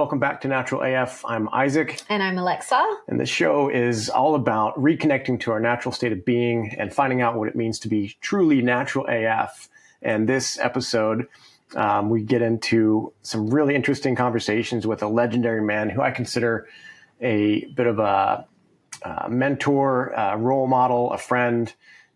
Welcome back to Natural AF. I'm Isaac. And I'm Alexa. And this show is all about reconnecting to our natural state of being and finding out what it means to be truly natural AF. And this episode, we get into some really interesting conversations with a legendary man who I consider a bit of a mentor, a role model, a friend,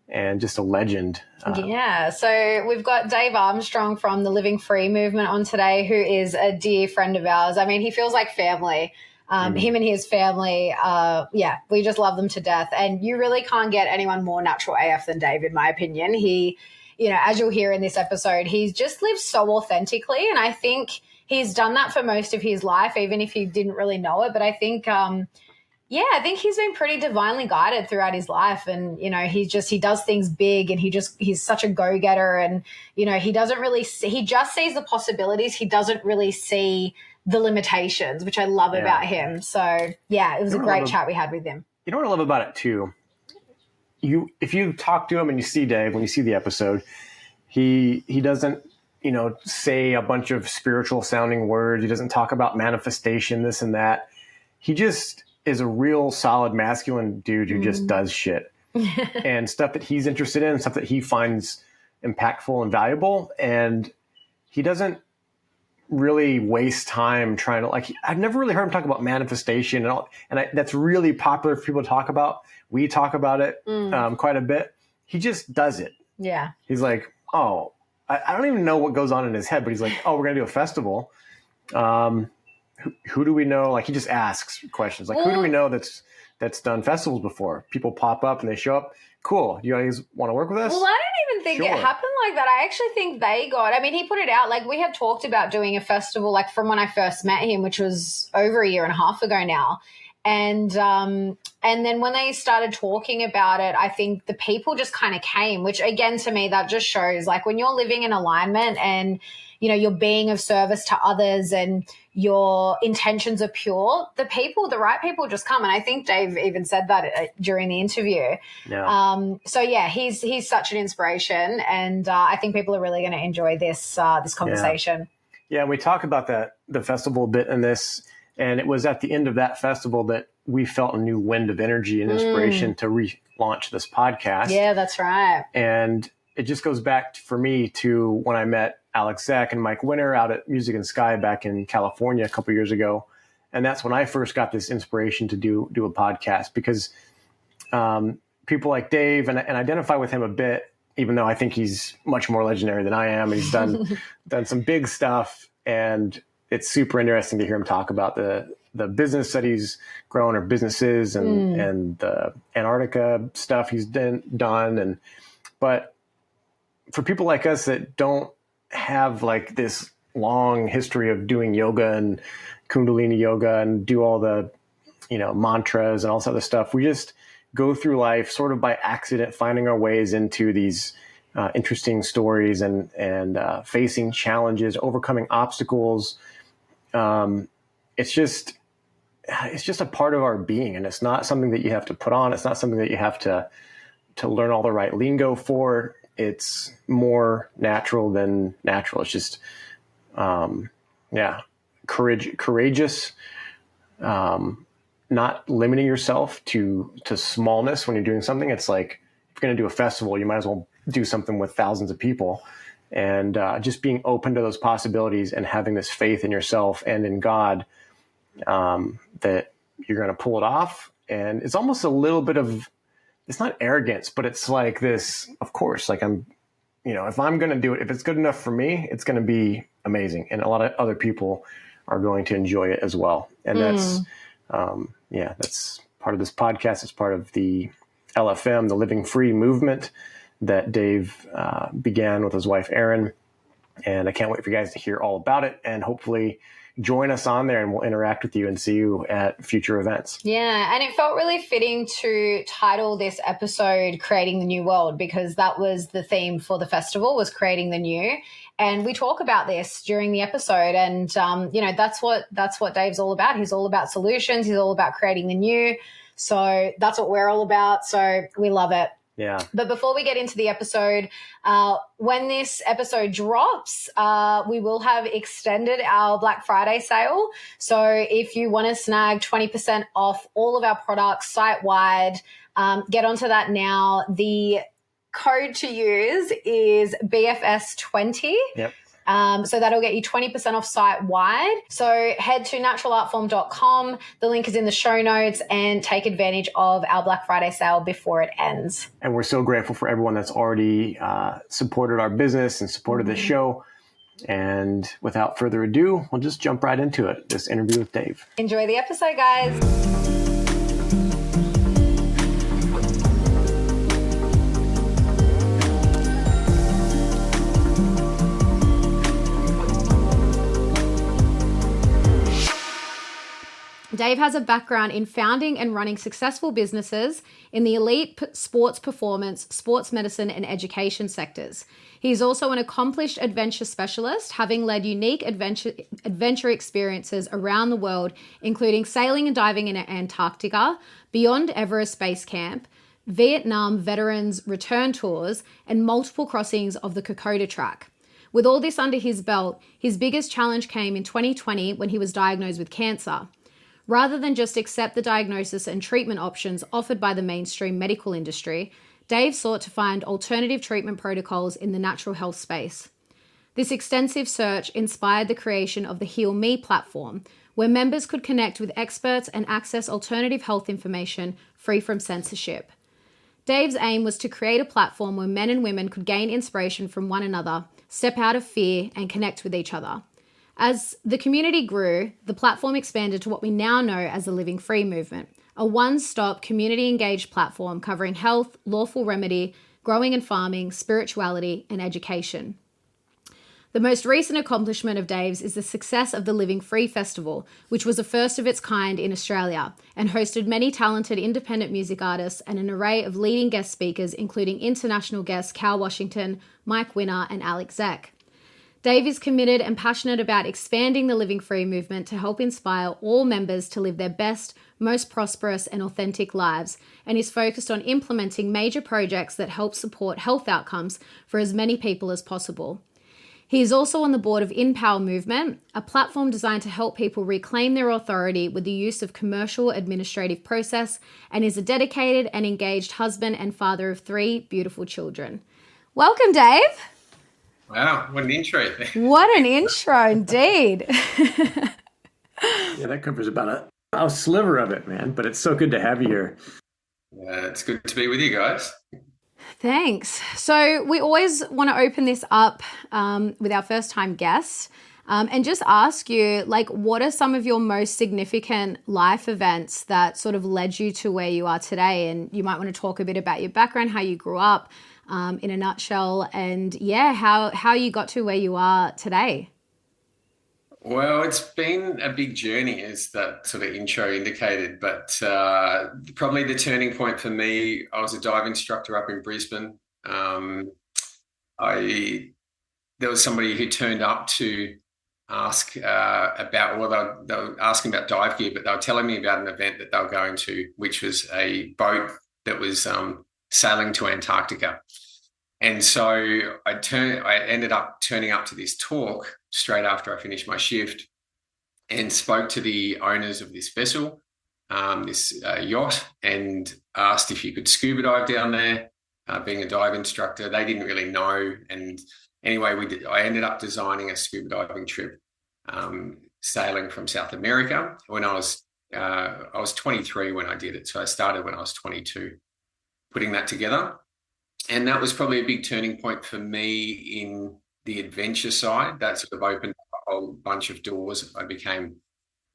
and just a legend. Yeah. So we've got Dave Armstrong from the Living Free movement on today, who is a dear friend of ours. I mean, he feels like family. Him and his family, we just love them to death. And you really can't get anyone more natural AF than Dave, in my opinion. He, as you'll hear in this episode, he's just lived so authentically. And I think he's done that for most of his life, even if he didn't really know it. But I think, I think he's been pretty divinely guided throughout his life. And, he does things big, and he's such a go-getter. And, he doesn't really he just sees the possibilities. He doesn't really see the limitations, which I love about him. So, it was a great chat we had with him. You know what I love about it too? If you talk to him and you see Dave, when you see the episode, he doesn't, say a bunch of spiritual sounding words. He doesn't talk about manifestation, this and that. He just is a real solid masculine dude who just does shit and stuff that he's interested in, stuff that he finds impactful and valuable. And he doesn't really waste time trying to I've never really heard him talk about manifestation and all. And that's really popular for people to talk about. We talk about it quite a bit. He just does it. Yeah. He's like, oh, I don't even know what goes on in his head, but he's like, oh, we're going to do a festival. Who do we know? He just asks questions. Who do we know that's done festivals before? People pop up and they show up. Cool. You guys want to work with us? Well, I don't even think it happened like that. I actually think he put it out. We have talked about doing a festival, from when I first met him, which was over a year and a half ago now. And then when they started talking about it, I think the people just kind of came, which again, to me, that just shows when you're living in alignment and, you're being of service to others and your intentions are pure, the right people just come. And I think Dave even said that during the interview. Yeah. He's such an inspiration. And I think people are really going to enjoy this conversation. Yeah. We talk about the festival a bit in this. And it was at the end of that festival that we felt a new wind of energy and inspiration to relaunch this podcast. Yeah, that's right. And it just goes back for me to when I met Alex Zach and Mike Winter out at Music and Sky back in California a couple years ago. And that's when I first got this inspiration to do a podcast, because people like Dave, and identify with him a bit, even though I think he's much more legendary than I am. And he's done some big stuff, and it's super interesting to hear him talk about the business that he's grown, or businesses, and the Antarctica stuff he's done. But for people like us that don't have this long history of doing yoga and Kundalini yoga and do all the, mantras and all this other stuff, we just go through life sort of by accident, finding our ways into these interesting stories and facing challenges, overcoming obstacles. It's just a part of our being, and it's not something that you have to put on. It's not something that you have to learn all the right lingo for. It's more natural than natural. It's just, courageous, not limiting yourself to smallness when you're doing something. It's if you're going to do a festival, you might as well do something with thousands of people. And just being open to those possibilities and having this faith in yourself and in God that you're going to pull it off. And it's almost a little bit of, it's not arrogance, but it's this, of course, I'm, if I'm going to do it, if it's good enough for me, it's going to be amazing. And a lot of other people are going to enjoy it as well. And that's part of this podcast. It's part of the LFM, the Living Free movement that Dave began with his wife, Erin. And I can't wait for you guys to hear all about it, and hopefully join us on there, and we'll interact with you and see you at future events. Yeah, and it felt really fitting to title this episode Creating the New World, because that was the theme for the festival, was creating the new. And we talk about this during the episode, and that's what Dave's all about. He's all about solutions. He's all about creating the new. So that's what we're all about. So we love it. Yeah. But before we get into the episode, when this episode drops, we will have extended our Black Friday sale. So if you want to snag 20% off all of our products site-wide, get onto that now. The code to use is BFS20. Yep. So that'll get you 20% off site-wide. So head to naturalartform.com. The link is in the show notes, and take advantage of our Black Friday sale before it ends. And we're so grateful for everyone that's already supported our business and supported the show. And without further ado, we'll just jump right into it, this interview with Dave. Enjoy the episode, guys. Dave has a background in founding and running successful businesses in the elite sports performance, sports medicine, and education sectors. He is also an accomplished adventure specialist, having led unique adventure experiences around the world, including sailing and diving in Antarctica, beyond Everest Base Camp, Vietnam veterans return tours, and multiple crossings of the Kokoda Track. With all this under his belt, his biggest challenge came in 2020 when he was diagnosed with cancer. Rather than just accept the diagnosis and treatment options offered by the mainstream medical industry, Dave sought to find alternative treatment protocols in the natural health space. This extensive search inspired the creation of the HealMe platform, where members could connect with experts and access alternative health information free from censorship. Dave's aim was to create a platform where men and women could gain inspiration from one another, step out of fear, and connect with each other. As the community grew, the platform expanded to what we now know as the Living Free movement, a one-stop community-engaged platform covering health, lawful remedy, growing and farming, spirituality, and education. The most recent accomplishment of Dave's is the success of the Living Free Festival, which was a first of its kind in Australia and hosted many talented independent music artists and an array of leading guest speakers, including international guests Cal Washington, Mike Winner, and Alex Zek. Dave is committed and passionate about expanding the Living Free movement to help inspire all members to live their best, most prosperous and authentic lives, and is focused on implementing major projects that help support health outcomes for as many people as possible. He is also on the board of InPower Movement, a platform designed to help people reclaim their authority with the use of commercial administrative process, and is a dedicated and engaged husband and father of 3 beautiful children. Welcome, Dave. Wow, what an intro. What an intro, indeed. Yeah, that covers about a sliver of it, man. But it's so good to have you here. It's good to be with you guys. Thanks. So we always want to open this up with our first-time guests and just ask you, like, what are some of your most significant life events that sort of led you to where you are today? And you might want to talk a bit about your background, how you grew up, in a nutshell, and how you got to where you are today. Well, it's been a big journey, as that sort of intro indicated, but probably the turning point for me, I was a dive instructor up in Brisbane. There was somebody who turned up to ask about, well, they were asking about dive gear, but they were telling me about an event that they were going to, which was a boat that was sailing to Antarctica. And so I ended up turning up to this talk straight after I finished my shift and spoke to the owners of this vessel, this yacht, and asked if you could scuba dive down there, being a dive instructor. They didn't really know. And anyway, I ended up designing a scuba diving trip, sailing from South America. When I was 23 when I did it. So I started when I was 22. Putting that together. And that was probably a big turning point for me in the adventure side. That sort of opened a whole bunch of doors. I became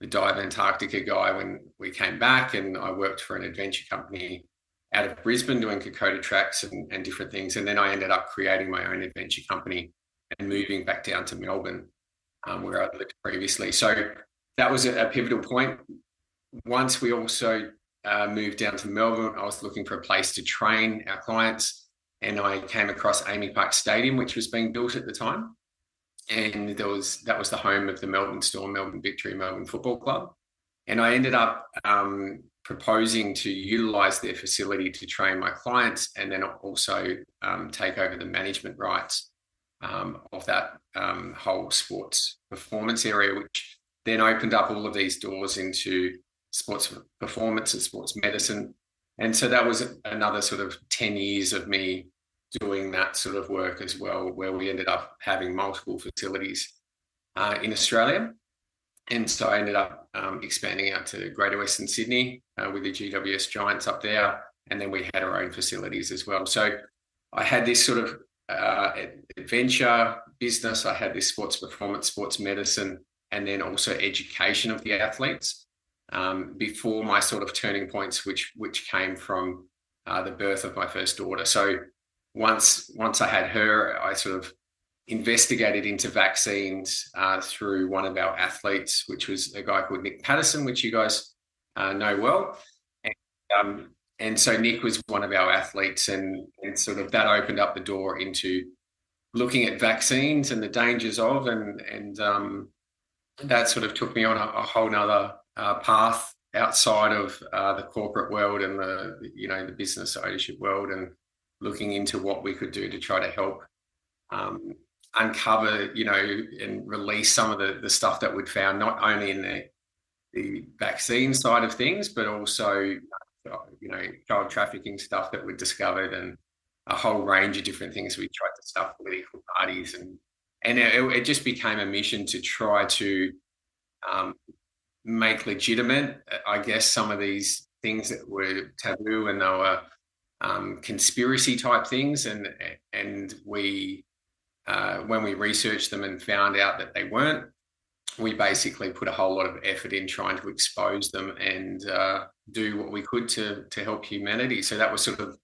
the Dive Antarctica guy when we came back, and I worked for an adventure company out of Brisbane doing Kokoda Tracks and different things. And then I ended up creating my own adventure company and moving back down to Melbourne, where I lived previously. So that was a pivotal point. Once we also moved down to Melbourne, I was looking for a place to train our clients, and I came across Amy Park Stadium, which was being built at the time, and that was the home of the Melbourne Storm, Melbourne Victory, Melbourne Football Club. And I ended up proposing to utilize their facility to train my clients, and then also take over the management rights of that whole sports performance area, which then opened up all of these doors into sports performance and sports medicine. And so that was another sort of 10 years of me doing that sort of work as well, where we ended up having multiple facilities in Australia. And so I ended up expanding out to Greater Western Sydney with the GWS Giants up there. And then we had our own facilities as well. So I had this sort of adventure business. I had this sports performance, sports medicine, and then also education of the athletes before my sort of turning points, which came from the birth of my first daughter. So once I had her, I sort of investigated into vaccines through one of our athletes, which was a guy called Nick Patterson, which you guys know well. And so Nick was one of our athletes, and sort of that opened up the door into looking at vaccines and the dangers of, and that sort of took me on a whole nother path outside of the corporate world and the business ownership world, and looking into what we could do to try to help uncover, and release some of the stuff that we'd found, not only in the vaccine side of things, but also, child trafficking stuff that we'd discovered, and a whole range of different things. We tried to stop political parties, and it just became a mission to try to make legitimate, I guess, some of these things that were taboo, and they were conspiracy type things. And we, when we researched them and found out that they weren't, we basically put a whole lot of effort in trying to expose them and do what we could to help humanity. So that was sort of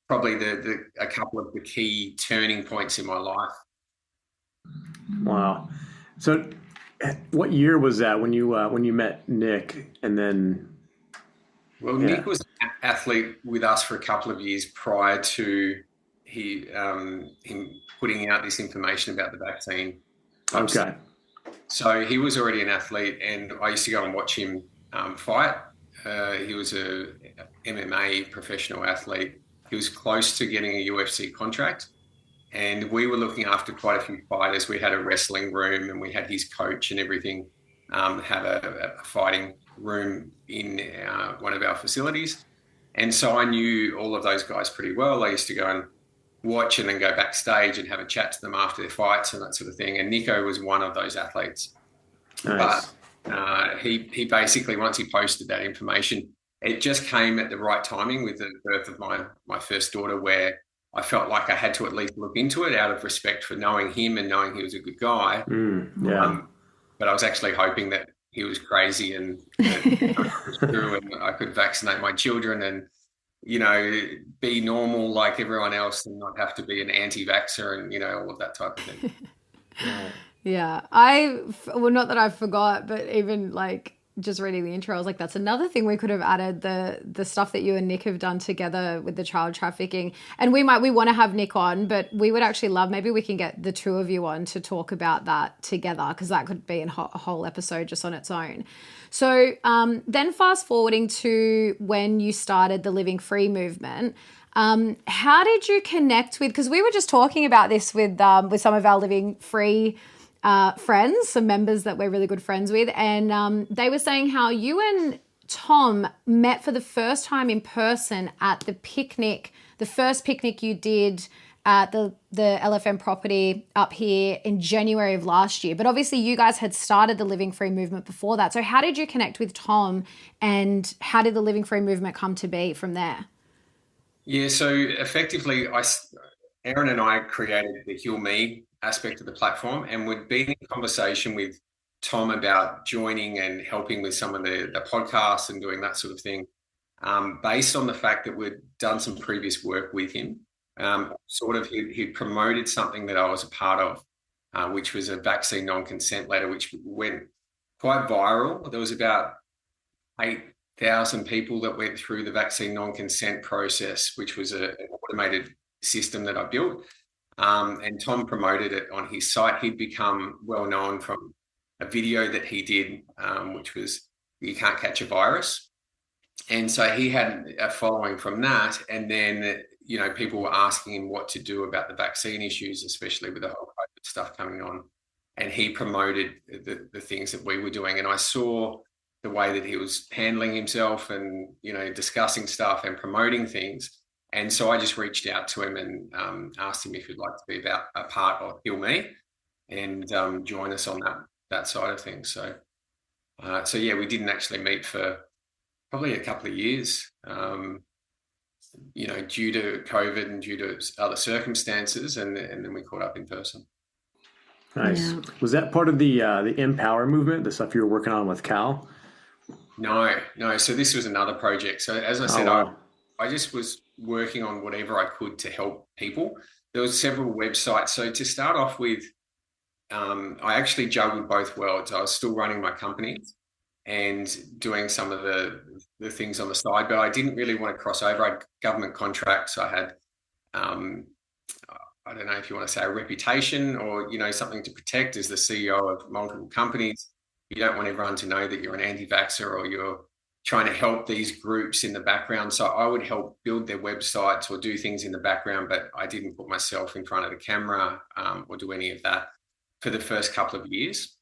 probably a couple of the key turning points in my life. Wow. So what year was that when you met Nick? And then Nick was an athlete with us for a couple of years prior to him putting out this information about the vaccine. Okay. So he was already an athlete, and I used to go and watch him fight. He was a MMA professional athlete. He was close to getting a UFC contract, and we were looking after quite a few fighters. We had a wrestling room, and we had his coach and everything have a fighting room in one of our facilities. And so I knew all of those guys pretty well. I used to go and watch and then go backstage and have a chat to them after their fights and that sort of thing. And Nico was one of those athletes. Nice. But he basically, once he posted that information, it just came at the right timing with the birth of my first daughter, where I felt like I had to at least look into it out of respect for knowing him and knowing he was a good guy. But I was actually hoping that he was crazy and it was true, and I could vaccinate my children and, be normal like everyone else, and not have to be an anti-vaxxer and, all of that type of thing. Yeah. Not that I forgot, but even like just reading the intro, I was like, that's another thing we could have added, the stuff that you and Nick have done together with the child trafficking. And we want to have Nick on, but we would actually love, maybe we can get the two of you on to talk about that together, because that could be a whole episode just on its own. So then fast forwarding to when you started the Living Free movement, how did you connect with, because we were just talking about this with some of our Living Free friends, some members that we're really good friends with, and they were saying how you and Tom met for the first time in person at the picnic, the first picnic you did at the LFM property up here in January of last year. But obviously you guys had started the Living Free movement before that. So how did you connect with Tom, and how did the Living Free movement come to be from there? Yeah, so effectively, Aaron and I created the HealMe aspect of the platform, and we'd been in conversation with Tom about joining and helping with some of the podcasts and doing that sort of thing, based on the fact that we'd done some previous work with him. He'd promoted something that I was a part of, which was a vaccine non-consent letter, which went quite viral. There was about 8,000 people that went through the vaccine non-consent process, which was an automated system that I built. And Tom promoted it on his site. He'd become well known from a video that he did, which was you can't catch a virus. And so he had a following from that. And then, people were asking him what to do about the vaccine issues, especially with the whole COVID stuff coming on. And he promoted the things that we were doing. And I saw the way that he was handling himself and, discussing stuff and promoting things. And so I just reached out to him and asked him if he'd like to be a part of HealMe and join us on that side of things. So yeah, we didn't actually meet for probably a couple of years, due to COVID and due to other circumstances, and then we caught up in person. Nice. Yeah. Was that part of the Empower movement, the stuff you were working on with Cal? No. So this was another project. So as I said, wow. I just was working on whatever I could to help people. There was several websites. So to start off with, I actually juggled both worlds. I was still running my company and doing some of the things on the side, but I didn't really want to cross over. I had government contracts. I had, I don't know if you want to say a reputation or, something to protect as the CEO of multiple companies. You don't want everyone to know that you're an anti-vaxxer or you're trying to help these groups in the background. So I would help build their websites or do things in the background, but I didn't put myself in front of the camera or do any of that for the first couple of years.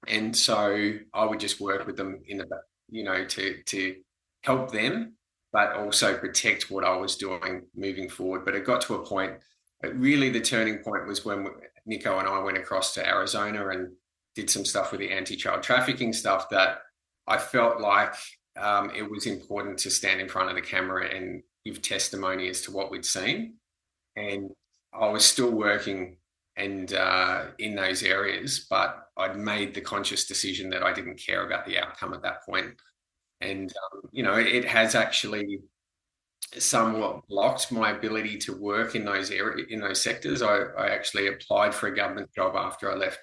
And so I would just work with them in the back, to help them, but also protect what I was doing moving forward. But it got to a point, really the turning point was when Nico and I went across to Arizona and did some stuff with the anti-child trafficking stuff that I felt like it was important to stand in front of the camera and give testimony as to what we'd seen. And I was still working and in those areas, but I'd made the conscious decision that I didn't care about the outcome at that point. And, it has actually somewhat blocked my ability to work in those sectors. I actually applied for a government job after I left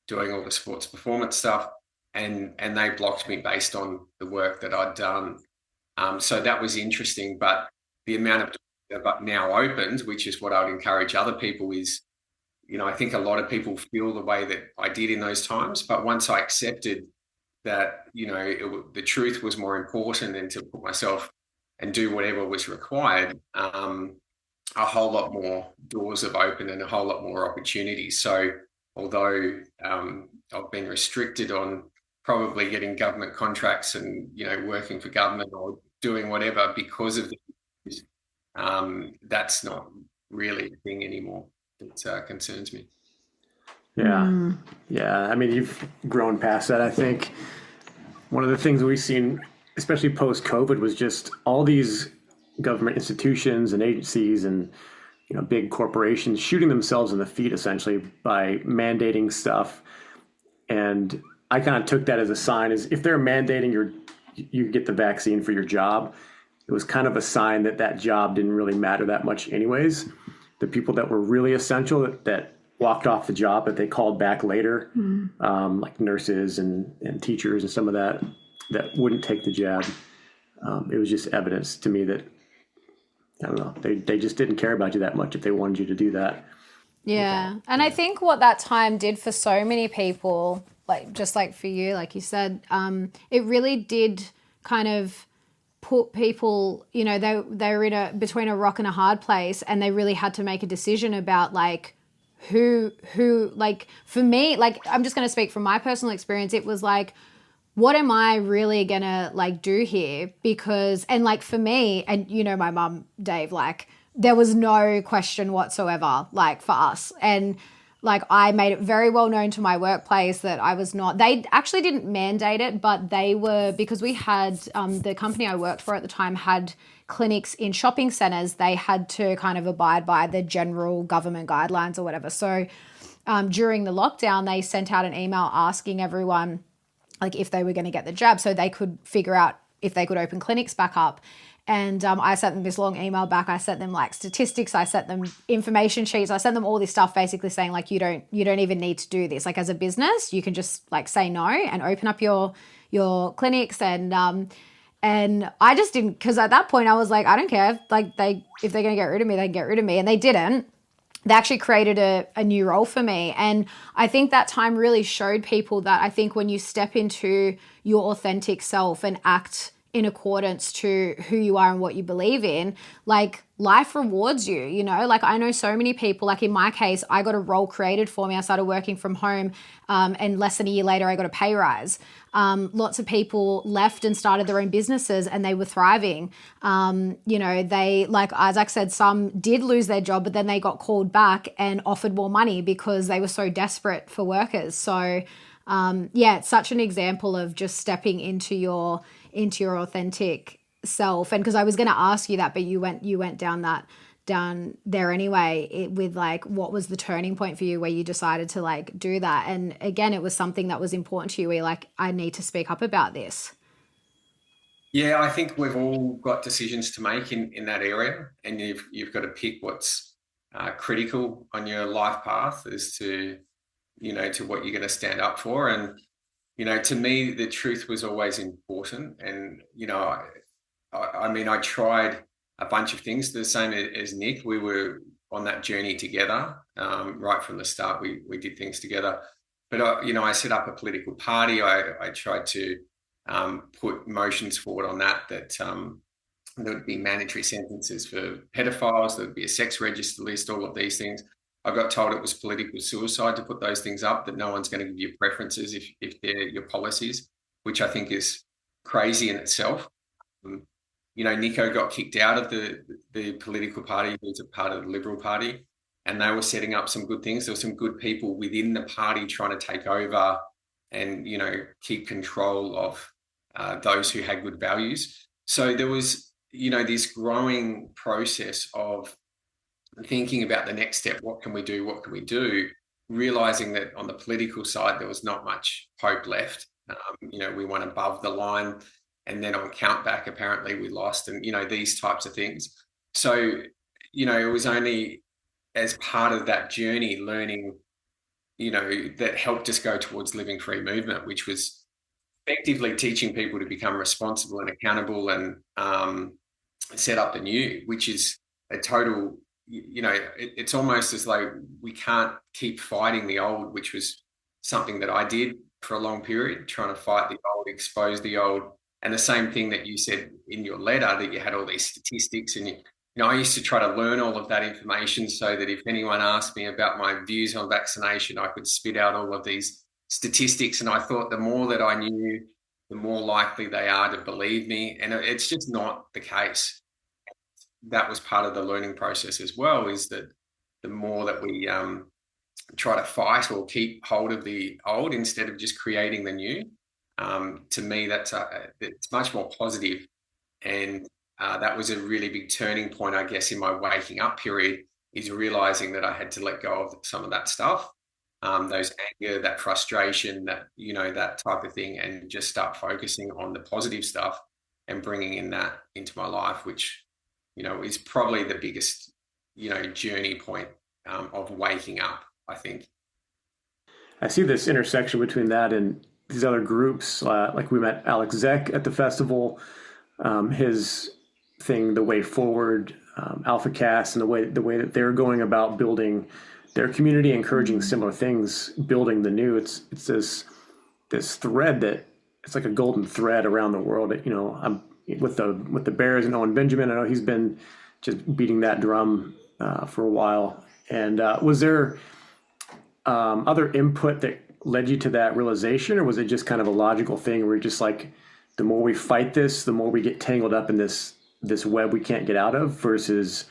doing all the sports performance stuff, and they blocked me based on the work that I'd done. So that was interesting, but the amount of that now opened, which is what I would encourage other people, is, I think a lot of people feel the way that I did in those times, but once I accepted that, the truth was more important than to put myself and do whatever was required, a whole lot more doors have opened and a whole lot more opportunities. So although I've been restricted on probably getting government contracts and, working for government or doing whatever because of this, that's not really a thing anymore that concerns me. Yeah. Yeah. I mean, you've grown past that. I think one of the things we've seen, especially post-COVID, was just all these government institutions and agencies and, big corporations shooting themselves in the feet essentially by mandating stuff. And I kind of took that as a sign, is if they're mandating you get the vaccine for your job, it was kind of a sign that job didn't really matter that much anyways. The people that were really essential that walked off the job, but they called back later, like nurses and teachers and some of that wouldn't take the jab. It was just evidence to me that, I don't know, they just didn't care about you that much if they wanted you to do that. Yeah. And I think what that time did for so many people, just like for you, like you said, it really did kind of put people, they were between a rock and a hard place, and they really had to make a decision about who for me, I'm just going to speak from my personal experience. It was what am I really going to do here? Because, and for me, and my mum, Dave, there was no question whatsoever, for us. And I made it very well known to my workplace that I was not, they actually didn't mandate it, but they were, because we had, the company I worked for at the time had clinics in shopping centers. They had to kind of abide by the general government guidelines or whatever. So during the lockdown, they sent out an email asking everyone, if they were going to get the jab so they could figure out if they could open clinics back up. And I sent them this long email back. I sent them statistics. I sent them information sheets. I sent them all this stuff basically saying you don't even need to do this. As a business, you can just say no and open up your clinics. And I just didn't, because at that point I was I don't care if they're going to get rid of me, they can get rid of me. And they didn't. they actually created a new role for me. And I think that time really showed people that I think when you step into your authentic self and act in accordance to who you are and what you believe in, like life rewards you, you know, like I know so many people, like in my case, I got a role created for me. I started working from home and less than a year later, I got a pay rise. Lots of people left and started their own businesses and they were thriving. You know, they, like Isaac said, some did lose their job, but then they got called back and offered more money because they were so desperate for workers. So yeah, it's such an example of just stepping into your authentic self. And because I was going to ask you that, but you went down there anyway, with like, what was the turning point for you where you decided to like do that? And again, it was something that was important to you where you're like, I need to speak up about this. Yeah, I think we've all got decisions to make in that area, and you've got to pick what's critical on your life path as to, you know, to what you're going to stand up for. And, you know, to me, the truth was always important. And, you know, I mean, I tried a bunch of things the same as Nick. We were on that journey together right from the start. We did things together. But, you know, I set up a political party. I tried to put motions forward on that there would be mandatory sentences for pedophiles, there would be a sex register list, all of these things. I got told it was political suicide to put those things up, that no one's going to give you preferences if they're your policies, which I think is crazy in itself. You know, Nico got kicked out of the political party. He was a part of the Liberal Party, and they were setting up some good things. There were some good people within the party trying to take over and, you know, keep control of those who had good values. So there was, you know, this growing process of thinking about the next step. What can we do? What can we do? Realizing that on the political side, there was not much hope left. You know, we went above the line, and then on countback, apparently we lost, and, you know, these types of things. So, you know, it was only as part of that journey learning, you know, that helped us go towards Living Free movement, which was effectively teaching people to become responsible and accountable and set up the new, which is a total, you know, it's almost as though we can't keep fighting the old, which was something that I did for a long period, trying to fight the old, expose the old. And the same thing that you said in your letter, that you had all these statistics, and you know, I used to try to learn all of that information so that if anyone asked me about my views on vaccination, I could spit out all of these statistics. And I thought the more that I knew, the more likely they are to believe me. And it's just not the case. That was part of the learning process as well, is that the more that we try to fight or keep hold of the old instead of just creating the new, to me, it's much more positive. And that was a really big turning point, I guess, in my waking up period, is realizing that I had to let go of some of that stuff, those anger, that frustration, that, you know, that type of thing, and just start focusing on the positive stuff and bringing in that into my life, which, you know, is probably the biggest, you know, journey point of waking up, I think. I see this intersection between that and these other groups. Like we met Alex Zek at the festival, his thing, The Way Forward, Alpha Cast, and the way that they're going about building their community, encouraging similar things, building the new. It's this thread that it's like a golden thread around the world. You know, I'm with the Bears and Owen Benjamin. I know he's been just beating that drum for a while. And was there other input that led you to that realization, or was it just kind of a logical thing where you're just like, the more we fight this, the more we get tangled up in this web we can't get out of, versus,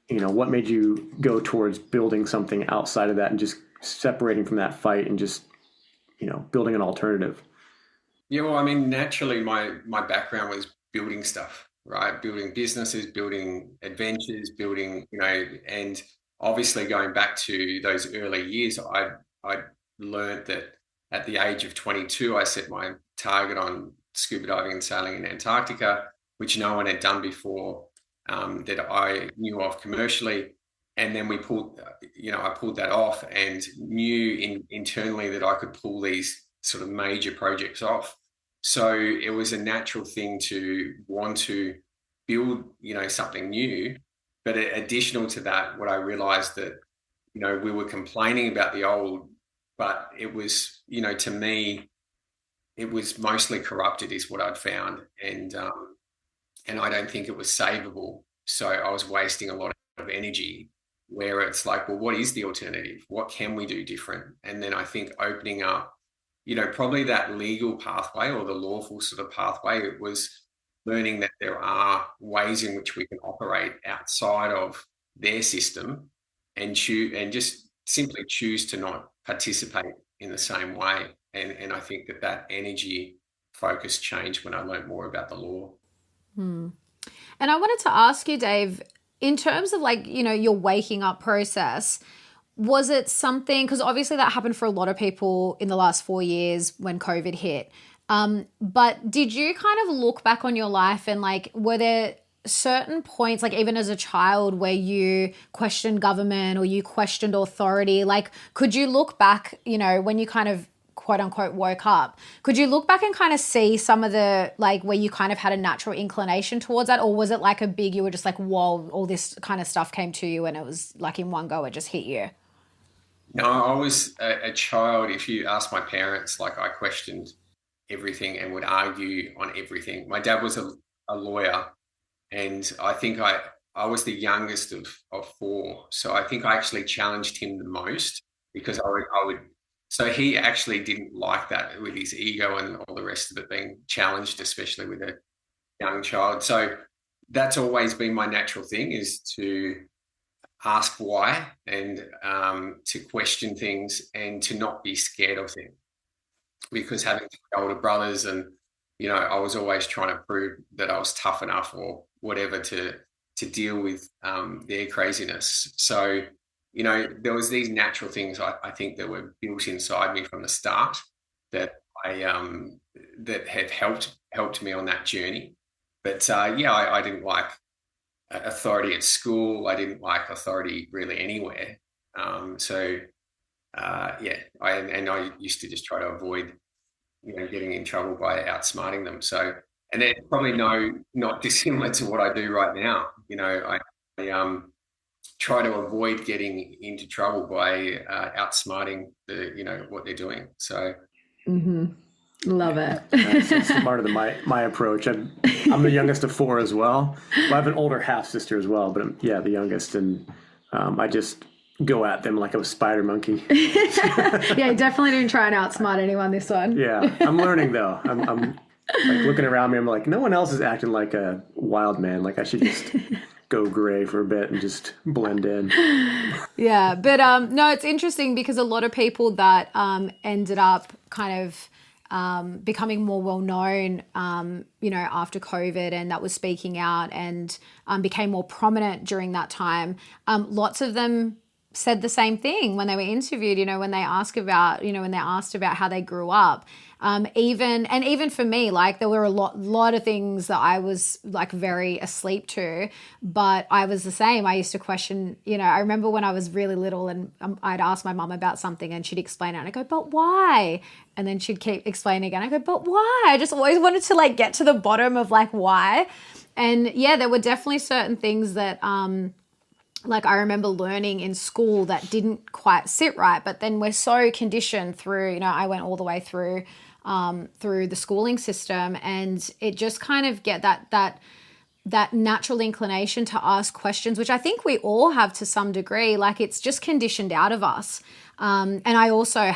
you know, what made you go towards building something outside of that and just separating from that fight and just, you know, building an alternative? Yeah, well, I mean, naturally, my background was building stuff, right? Building businesses, building adventures, building, you know, and obviously going back to those early years, I learned that at the age of 22, I set my target on scuba diving and sailing in Antarctica, which no one had done before, that I knew of commercially. And then I pulled that off, and knew internally that I could pull these sort of major projects off. So it was a natural thing to want to build, you know, something new. But additional to that, what I realized that we were complaining about the old, but it was, to me, it was mostly corrupted is what I'd found. And I don't think it was savable. So I was wasting a lot of energy where it's like, well, what is the alternative? What can we do different? And then I think opening up, probably that legal pathway or the lawful sort of pathway, it was learning that there are ways in which we can operate outside of their system and just simply choose to not participate in the same way. And I think that energy focus changed when I learned more about the law. And I wanted to ask you, Dave, in terms of your waking up process, was it something, because obviously that happened for a lot of people in the last 4 years when COVID hit. But did you kind of look back on your life and were there certain points, even as a child, where you questioned government or you questioned authority? Could you look back, when you kind of quote unquote woke up, could you look back and kind of see some of the where you kind of had a natural inclination towards that? Or was it you were just whoa, all this kind of stuff came to you and it was in one go, it just hit you? No, I was a child. If you ask my parents, I questioned everything and would argue on everything. My dad was a lawyer, and I think I was the youngest of four. So I think I actually challenged him the most because I would. So he actually didn't like that with his ego and all the rest of it being challenged, especially with a young child. So that's always been my natural thing, is to ask why and to question things and to not be scared of things. Because having older brothers and, I was always trying to prove that I was tough enough or whatever to deal with their craziness. So, there was these natural things I think that were built inside me from the start that that have helped me on that journey. But I didn't like authority at school. I didn't like authority really anywhere. I used to just try to avoid, getting in trouble by outsmarting them. So, and it's probably not dissimilar to what I do right now. I try to avoid getting into trouble by outsmarting what they're doing. So. Mm-hmm. Love it. That's smarter than my approach. I'm the youngest of four as well. I have an older half sister as well, but I'm the youngest, and I just go at them like a spider monkey. Yeah, definitely didn't try and outsmart anyone this one. Yeah, I'm learning though. I'm looking around me. I'm no one else is acting like a wild man. I should just go gray for a bit and just blend in. Yeah, but no, it's interesting because a lot of people that ended up kind of becoming more well-known, after COVID, and that was speaking out and became more prominent during that time. Lots of them said the same thing when they were interviewed, when they asked about how they grew up. Even for me, there were a lot of things that I was very asleep to, but I was the same. I used to question, I remember when I was really little and I'd ask my mum about something and she'd explain it and I go, but why? And then she'd keep explaining again. I go, but why? I just always wanted to get to the bottom of why. And yeah, there were definitely certain things that, I remember learning in school that didn't quite sit right, but then we're so conditioned through, I went all the way through the schooling system, and it just kind of get that natural inclination to ask questions, which I think we all have to some degree. It's just conditioned out of us. And I also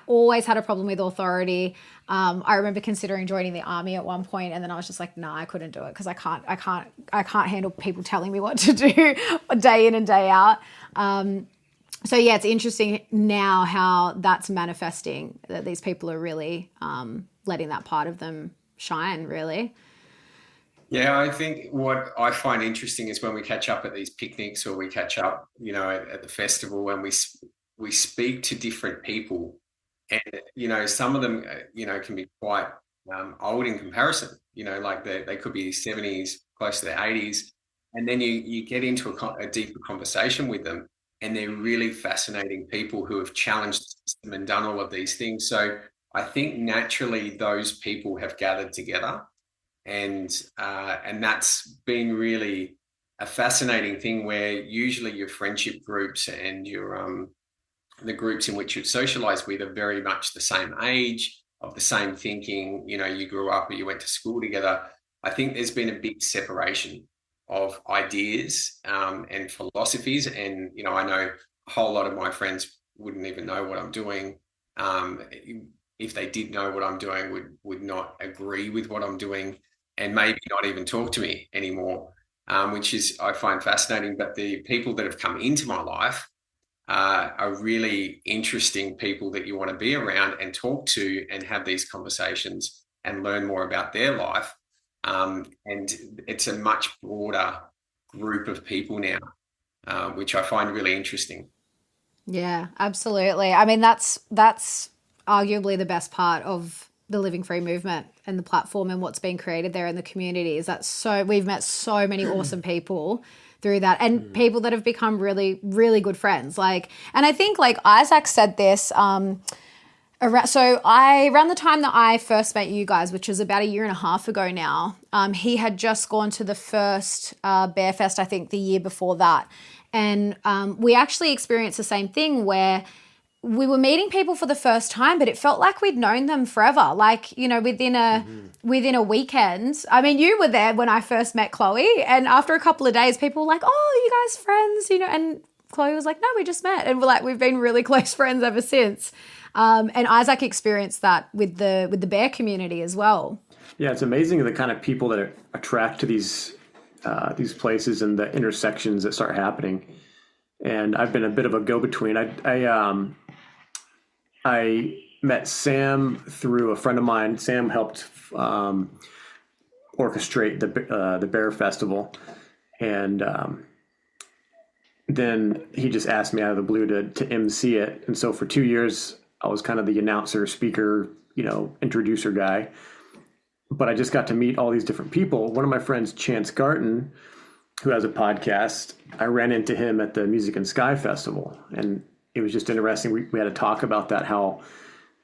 always had a problem with authority. I remember considering joining the army at one point, and then I was just nah, I couldn't do it because I can't handle people telling me what to do day in and day out. So yeah, it's interesting now how that's manifesting, that these people are really letting that part of them shine, really. Yeah, I think what I find interesting is when we catch up at these picnics or we catch up, at the festival, and we speak to different people, and some of them can be quite old in comparison. They could be 70s, close to their 80s, and then you get into a deeper conversation with them, and they're really fascinating people who have challenged the system and done all of these things. So I think naturally those people have gathered together, and that's been really a fascinating thing where usually your friendship groups and your the groups in which you socialize with are very much the same age, of the same thinking. You know, you grew up or you went to school together. I think there's been a big separation of ideas and philosophies. And, you know, I know a whole lot of my friends wouldn't even know what I'm doing. If they did know what I'm doing, would not agree with what I'm doing and maybe not even talk to me anymore, which is, I find fascinating. But the people that have come into my life are really interesting people that you want to be around and talk to and have these conversations and learn more about their life. And it's a much broader group of people now, which I find really interesting. Yeah, absolutely. I mean, that's arguably the best part of the Living Free movement and the platform and what's been created there in the community is that we've met so many awesome people through that and people that have become really, really good friends. Like, and I think like Isaac said this, around the time that I first met you guys, which was about a year and a half ago now, he had just gone to the first Bear Fest, I think the year before that. And we actually experienced the same thing where we were meeting people for the first time, but it felt like we'd known them forever. Like, you know, within a weekend. I mean, you were there when I first met Chloe, and after a couple of days, people were like, "Oh, you guys friends?" You know, and Chloe was like, "No, we just met," and we've been really close friends ever since. And Isaac experienced that with the bear community as well. Yeah, it's amazing the kind of people that attract to these places and the intersections that start happening. And I've been a bit of a go-between. I met Sam through a friend of mine. Sam helped orchestrate the Bear Festival, and then he just asked me out of the blue to MC it. And so for 2 years, I was kind of the announcer, speaker, you know, introducer guy. But I just got to meet all these different people. One of my friends, Chance Garton, who has a podcast, I ran into him at the Music and Sky Festival, and it was just interesting. We had to talk about that, how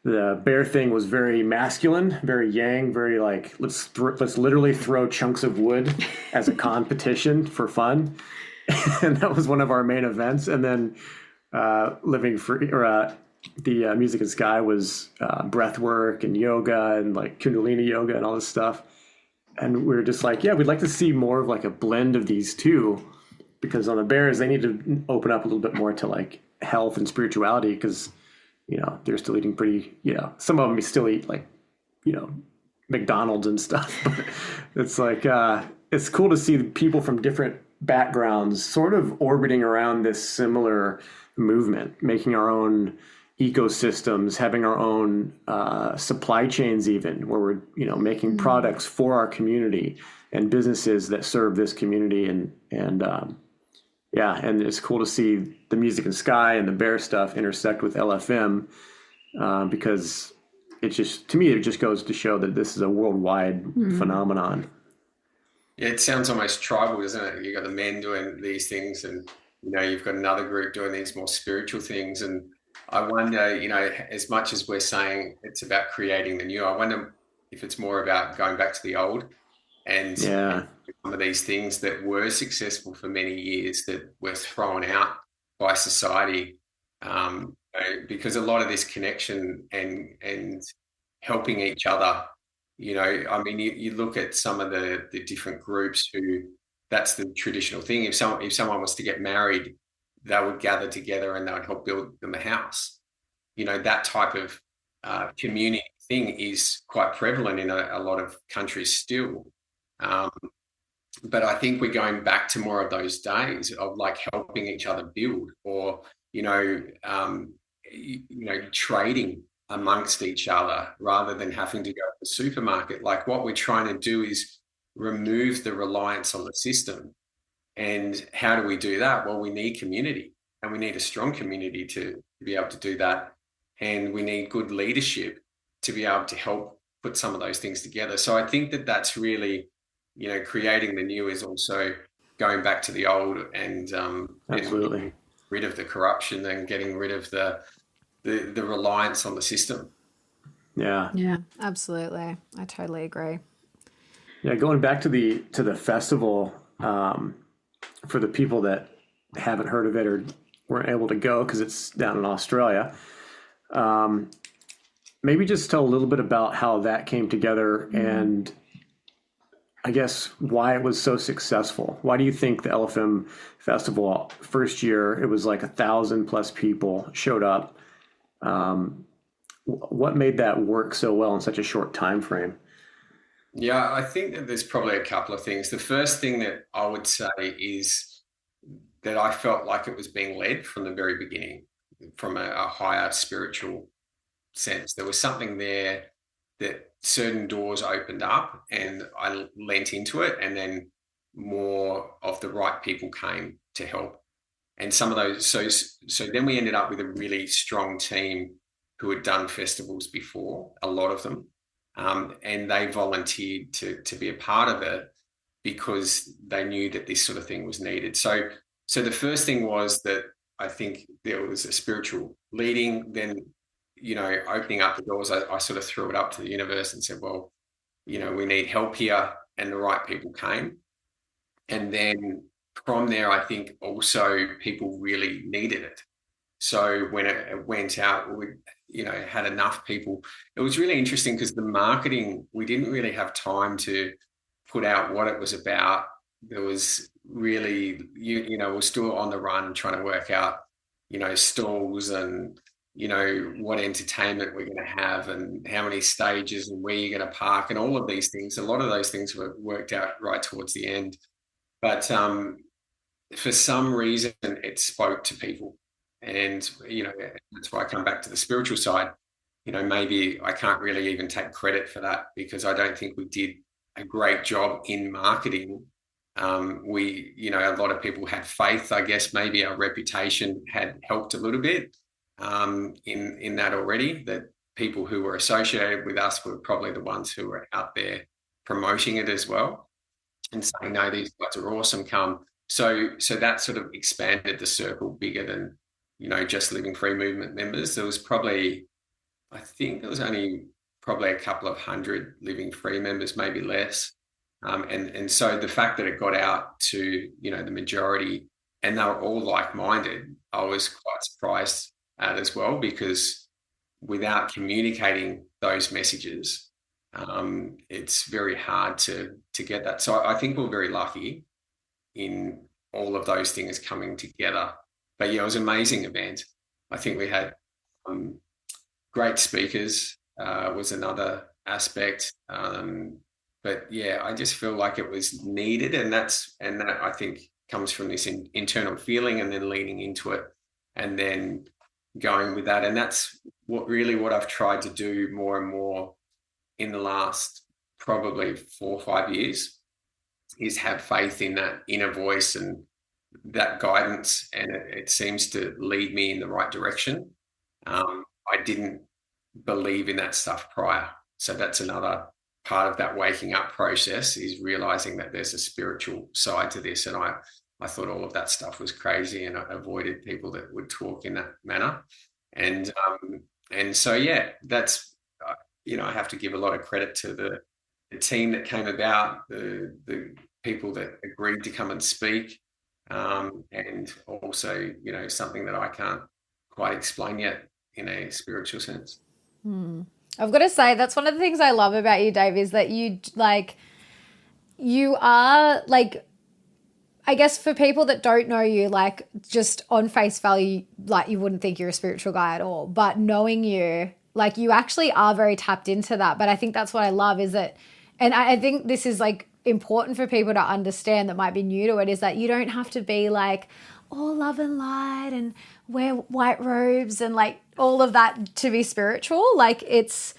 the bear thing was very masculine, very yang, very like, let's literally throw chunks of wood as a competition for fun. And that was one of our main events. And then Living Free, or the Music and Sky was breath work and yoga and like Kundalini yoga and all this stuff. And we were just like, yeah, we'd like to see more of like a blend of these two, because on the bears, they need to open up a little bit more to like health and spirituality, because, you know, they're still eating pretty, you know, some of them still eat like, you know, McDonald's and stuff. But it's like, it's cool to see people from different backgrounds sort of orbiting around this similar movement, making our own ecosystems, having our own supply chains, even where we're, you know, making products for our community and businesses that serve this community. And it's cool to see the Music and Sky and the bear stuff intersect with LFM, because it just, to me, it just goes to show that this is a worldwide phenomenon. Yeah, it sounds almost tribal, doesn't it? You've got the men doing these things, and, you know, you've got another group doing these more spiritual things. And I wonder, you know, as much as we're saying it's about creating the new, I wonder if it's more about going back to the old and some of these things that were successful for many years that were thrown out by society, because a lot of this connection and helping each other, you know, I mean, you look at some of the different groups who, that's the traditional thing. If someone was to get married, they would gather together and they would help build them a house. You know, that type of community thing is quite prevalent in a lot of countries still. But I think we're going back to more of those days of like helping each other build, or, you know, trading amongst each other rather than having to go to the supermarket. Like, what we're trying to do is remove the reliance on the system. And how do we do that? Well, we need community, and we need a strong community to be able to do that. And we need good leadership to be able to help put some of those things together. So I think that that's really, you know, creating the new is also going back to the old and Absolutely. getting rid of the corruption and getting rid of the reliance on the system. Yeah, absolutely. I totally agree. Yeah, going back to the festival, for the people that haven't heard of it or weren't able to go because it's down in Australia, maybe just tell a little bit about how that came together and I guess why it was so successful. Why do you think the LFM Festival first year, it was like 1,000+ people showed up? What made that work so well in such a short time frame? Yeah, I think that there's probably a couple of things. The first thing that I would say is that I felt like it was being led from the very beginning, from a higher spiritual sense. There was something there that certain doors opened up and I lent into it, and then more of the right people came to help. And some of those, so then we ended up with a really strong team who had done festivals before, a lot of them, and they volunteered to be a part of it because they knew that this sort of thing was needed. So the first thing was that I think there was a spiritual leading, then, opening up the doors. I sort of threw it up to the universe and said, well, we need help here, and the right people came. And then from there, I think also people really needed it. So when it went out, we, had enough people. It was really interesting because the marketing, we didn't really have time to put out what it was about. There was really, we're still on the run trying to work out, stalls and, what entertainment we're going to have and how many stages and where you're going to park and all of these things. A lot of those things were worked out right towards the end. But for some reason, it spoke to people. And, that's why I come back to the spiritual side. Maybe I can't really even take credit for that because I don't think we did a great job in marketing. A lot of people had faith. I guess maybe our reputation had helped a little bit in that already, that people who were associated with us were probably the ones who were out there promoting it as well and saying, no, these guys are awesome, come. So that sort of expanded the circle bigger than, just Living Free movement members. There was probably, I think there was only probably a couple of hundred Living Free members, maybe less. And so the fact that it got out to, the majority and they were all like-minded, I was quite surprised at as well, because without communicating those messages, it's very hard to get that. So I think we're very lucky in all of those things coming together. But yeah, it was an amazing event. I think we had great speakers, was another aspect. But yeah, I just feel like it was needed, and that I think comes from this internal feeling and then leaning into it and then going with that. And that's what I've tried to do more and more in the last probably 4 or 5 years, is have faith in that inner voice and that guidance, and it seems to lead me in the right direction. I didn't believe in that stuff prior. So that's another part of that waking up process, is realizing that there's a spiritual side to this. And I thought all of that stuff was crazy, and I avoided people that would talk in that manner. And so, yeah, that's, I have to give a lot of credit to the team that came about, the people that agreed to come and speak. And also, something that I can't quite explain yet in a spiritual sense. I've got to say, that's one of the things I love about you, Dave, is that you are I guess for people that don't know you, just on face value, you wouldn't think you're a spiritual guy at all. But knowing you, you actually are very tapped into that. But I think that's what I love, is that, and I think this is important for people to understand that might be new to it, is that you don't have to be all love and light and wear white robes and all of that to be spiritual. It's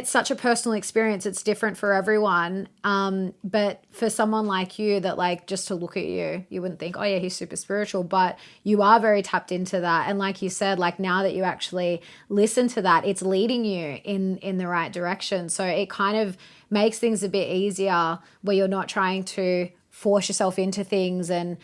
such a personal experience. It's different for everyone. But for someone like you that just to look at you, you wouldn't think, oh yeah, he's super spiritual, but you are very tapped into that. And like you said, now that you actually listen to that, it's leading you in the right direction. So it kind of makes things a bit easier, where you're not trying to force yourself into things and,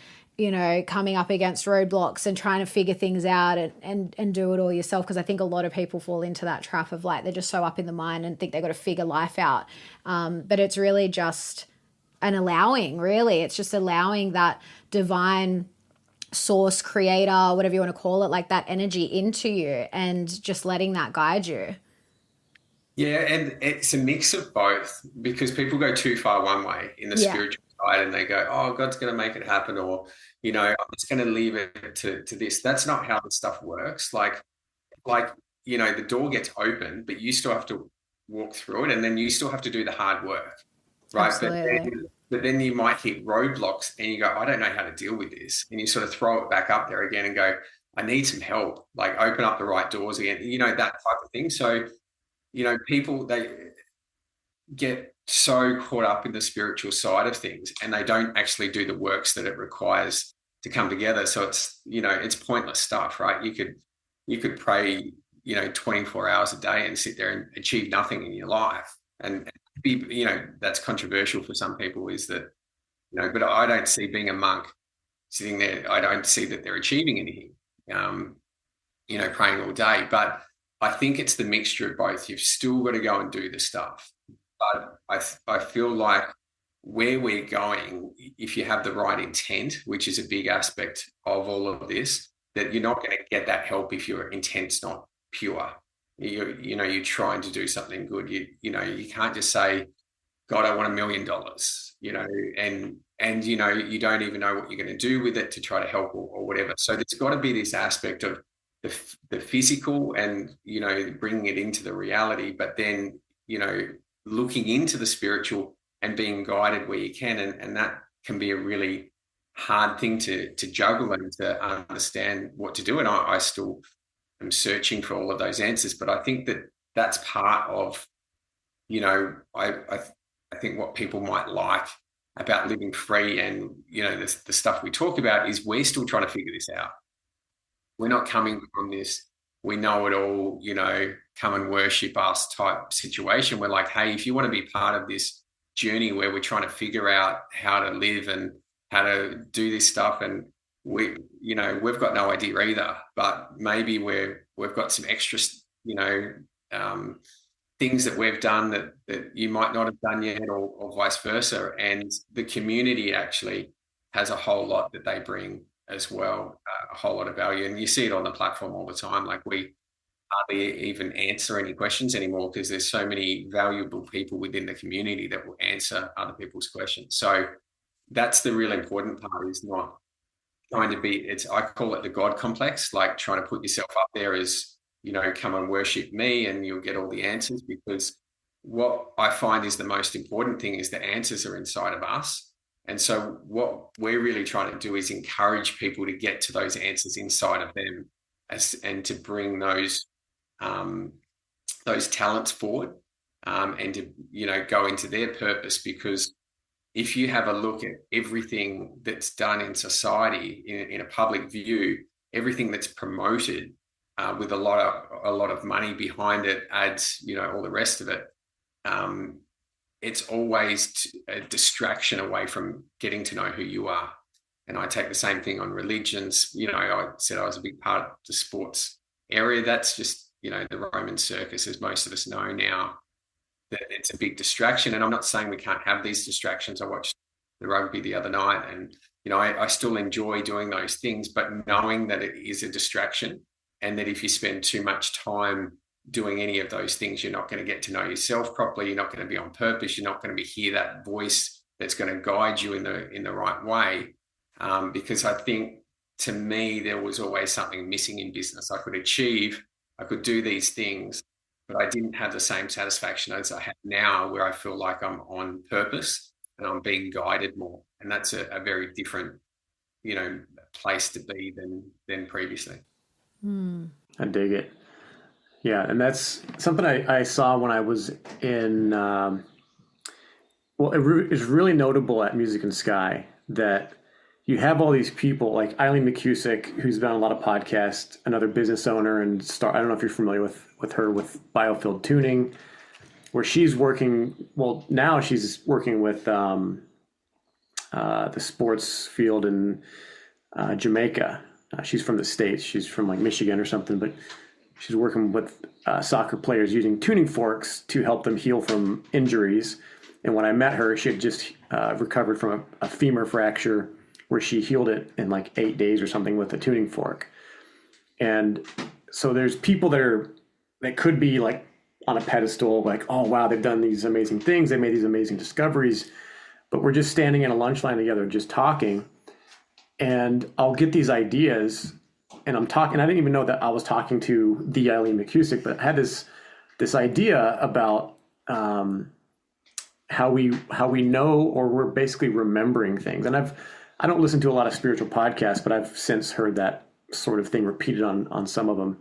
coming up against roadblocks and trying to figure things out and do it all yourself. Because I think a lot of people fall into that trap of they're just so up in the mind and think they've got to figure life out. But it's really just an allowing, really. It's just allowing that divine source, creator, whatever you want to call it, like that energy into you and just letting that guide you. Yeah, and it's a mix of both, because people go too far one way in the spiritual side and they go, oh, God's going to make it happen, or, you know, I'm just going to leave it to this. That's not how this stuff works. Like, you know, the door gets open, but you still have to walk through it, and then you still have to do the hard work, right? Absolutely. But then you might hit roadblocks and you go, I don't know how to deal with this. And you sort of throw it back up there again and go, I need some help, like open up the right doors again, you know, that type of thing. So, you know, people, they get so caught up in the spiritual side of things and they don't actually do the works that it requires to come together. So it's, you know, it's pointless stuff, right? You could pray, you know, 24 hours a day and sit there and achieve nothing in your life. And be, you know, that's controversial for some people, is that, you know, but I don't see being a monk sitting there, I don't see that they're achieving anything, you know, praying all day. But I think it's the mixture of both. You've still got to go and do the stuff. But I feel like where we're going, if you have the right intent, which is a big aspect of all of this, that you're not going to get that help if your intent's not pure. You know, you're trying to do something good. You know, you can't just say, God, I want $1 million, you know, and you know, you don't even know what you're going to do with it to try to help or whatever. So there's got to be this aspect of the physical and, you know, bringing it into the reality, but then, you know, looking into the spiritual and being guided where you can. And that can be a really hard thing to juggle and to understand what to do. And I still am searching for all of those answers, but I think that that's part of, you know, I think what people might like about living free and, you know, the stuff we talk about is we're still trying to figure this out. We're not coming from this, we know it all, you know, come and worship us type situation. We're like, hey, if you want to be part of this journey where we're trying to figure out how to live and how to do this stuff, and we, you know, we've got no idea either, but maybe we've got some extra, you know, things that we've done that you might not have done yet, or vice versa. And the community actually has a whole lot that they bring as well, a whole lot of value. And you see it on the platform all the time. Like, we hardly even answer any questions anymore because there's so many valuable people within the community that will answer other people's questions. So that's the real important part, is not trying to be, I call it the God complex, like trying to put yourself up there as, you know, come and worship me and you'll get all the answers. Because what I find is the most important thing is the answers are inside of us. And so what we're really trying to do is encourage people to get to those answers inside of them, and to bring those talents forward, and to, you know, go into their purpose. Because if you have a look at everything that's done in society in a public view, everything that's promoted with a lot of money behind it, ads, you know, all the rest of it, it's always a distraction away from getting to know who you are. And I take the same thing on religions. You know, I said I was a big part of the sports area. That's just, you know, the Roman circus, as most of us know now, that it's a big distraction. And I'm not saying we can't have these distractions. I watched the rugby the other night, and, you know, I still enjoy doing those things, but knowing that it is a distraction, and that if you spend too much time doing any of those things, you're not going to get to know yourself properly. You're not going to be on purpose. You're not going to hear that voice that's going to guide you in the right way. Because I think, to me, there was always something missing in business. I could do these things, but I didn't have the same satisfaction as I have now, where I feel like I'm on purpose and I'm being guided more. And that's a very different, you know, place to be than previously. I dig it. Yeah, and that's something I saw when I was in, it is really notable at Music and Sky that you have all these people like Eileen McCusick, who's been on a lot of podcasts, another business owner, and I don't know if you're familiar with her, with Biofield Tuning, where she's working, well, now she's working with the sports field in Jamaica. She's from the States. She's from like Michigan or something, but she's working with soccer players using tuning forks to help them heal from injuries. And when I met her, she had just recovered from a femur fracture where she healed it in like 8 days or something with a tuning fork. And so there's people that could be like on a pedestal, like, oh wow, they've done these amazing things, they made these amazing discoveries, but we're just standing in a lunch line together, just talking, and I'll get these ideas, and I'm talking. I didn't even know that I was talking to the Eileen McCusick, but I had this idea about how we know, or we're basically remembering things. And I don't listen to a lot of spiritual podcasts, but I've since heard that sort of thing repeated on some of them.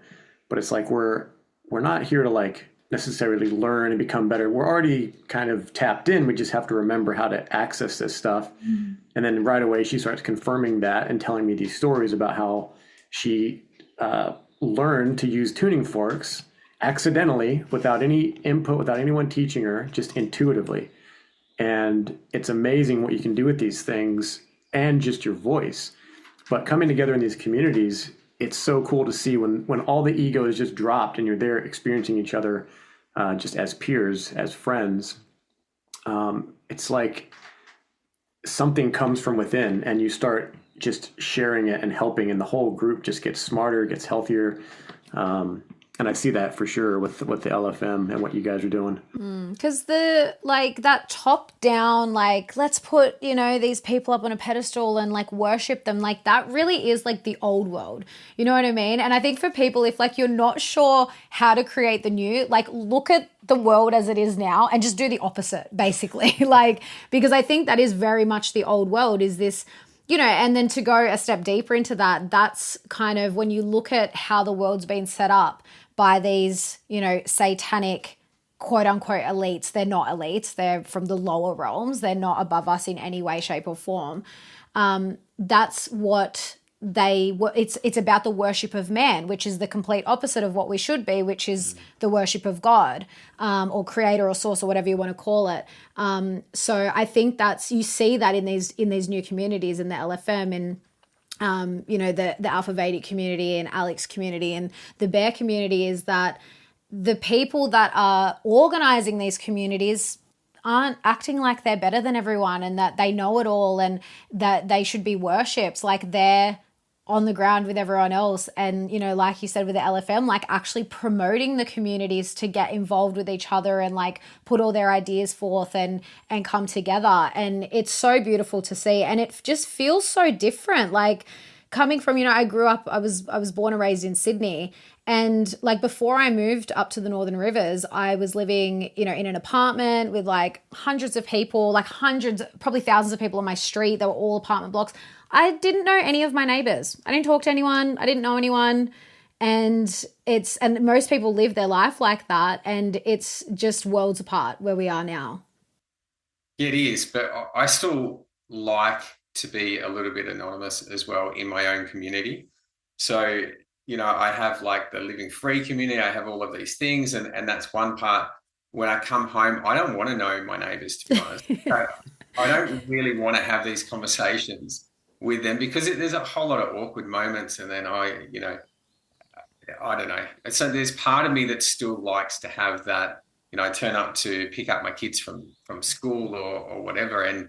But it's like we're not here to like necessarily learn and become better. We're already kind of tapped in. We just have to remember how to access this stuff. Mm-hmm. And then right away she starts confirming that and telling me these stories about how she learned to use tuning forks accidentally, without any input, without anyone teaching her, just intuitively. And it's amazing what you can do with these things and just your voice. But coming together in these communities, it's so cool to see when all the ego is just dropped and you're there experiencing each other just as peers, as friends. It's like something comes from within and you start just sharing it and helping, and the whole group just gets smarter, gets healthier. And I see that for sure with the LFM and what you guys are doing. Because that top down, like, let's put, these people up on a pedestal and like worship them, like that really is like the old world. You know what I mean? And I think for people, if like you're not sure how to create the new, like look at the world as it is now and just do the opposite, basically. Like, because I think that is very much the old world, is this, and then to go a step deeper into that, that's kind of when you look at how the world's been set up by these, satanic quote unquote elites. They're not elites. They're from the lower realms. They're not above us in any way, shape or form. That's what it's about, the worship of man, which is the complete opposite of what we should be, which is the worship of God, or creator or source or whatever you want to call it. So I think you see that in these new communities, in the LFM and the Alpha Vedic community and Alex community and the Bear community, is that the people that are organizing these communities aren't acting like they're better than everyone and that they know it all and that they should be worshipped. Like, they're on the ground with everyone else. And, like you said with the LFM, like actually promoting the communities to get involved with each other and like put all their ideas forth and come together. And it's so beautiful to see. And it just feels so different. Like, coming from, I grew up, I was born and raised in Sydney. And like before I moved up to the Northern Rivers, I was living, in an apartment with like hundreds of people, like hundreds, probably thousands of people on my street. They were all apartment blocks. I didn't know any of my neighbors. I didn't talk to anyone. I didn't know anyone. And most people live their life like that. And it's just worlds apart where we are now. Yeah, it is. But I still like to be a little bit anonymous as well in my own community. So, I have like the Living Free community. I have all of these things. And that's one part. When I come home, I don't want to know my neighbors, to be honest. I don't really want to have these conversations with them because there's a whole lot of awkward moments. And then I don't know. So there's part of me that still likes to have that, I turn up to pick up my kids from school or whatever. And,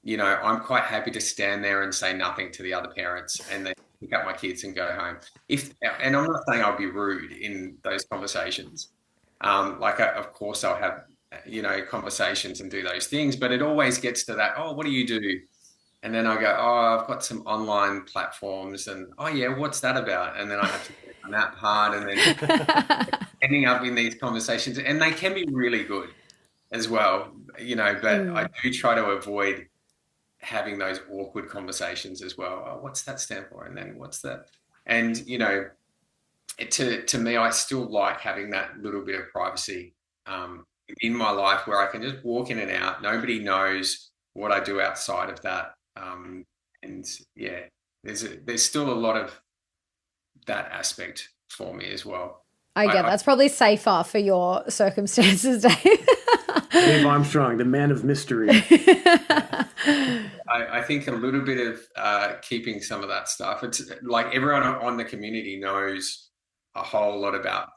I'm quite happy to stand there and say nothing to the other parents and then pick up my kids and go home. And I'm not saying I'll be rude in those conversations. Of course I'll have, conversations and do those things, but it always gets to that, oh, what do you do? And then I go, oh, I've got some online platforms and, oh yeah, what's that about? And then I have to get on that part and then ending up in these conversations, and they can be really good as well, but I do try to avoid having those awkward conversations as well. Oh, what's that stand for? And then what's that? And, to me, I still like having that little bit of privacy in my life where I can just walk in and out. Nobody knows what I do outside of that. And yeah, there's still a lot of that aspect for me as well. I get that's probably safer for your circumstances, Dave. Dave Armstrong, the man of mystery. I think a little bit of keeping some of that stuff. It's like everyone on the community knows a whole lot about,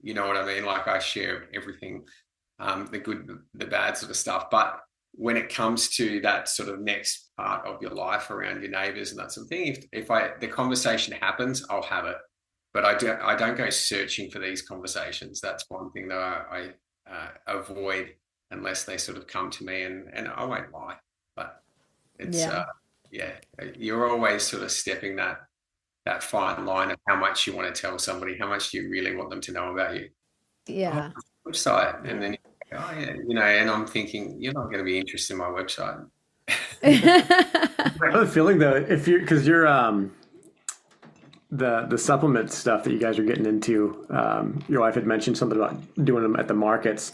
you know what I mean? Like I share everything, the good, the bad sort of stuff. But when it comes to that sort of next part of your life around your neighbors and that sort of thing, if the conversation happens, I'll have it. But I don't go searching for these conversations. That's one thing that I avoid unless they sort of come to me, and I won't lie. But it's you're always sort of stepping that fine line of how much you want to tell somebody, how much do you really want them to know about you. Yeah. Website, and then and I'm thinking, you're not going to be interested in my website. I have a feeling though, because you're the supplement stuff that you guys are getting into, your wife had mentioned something about doing them at the markets,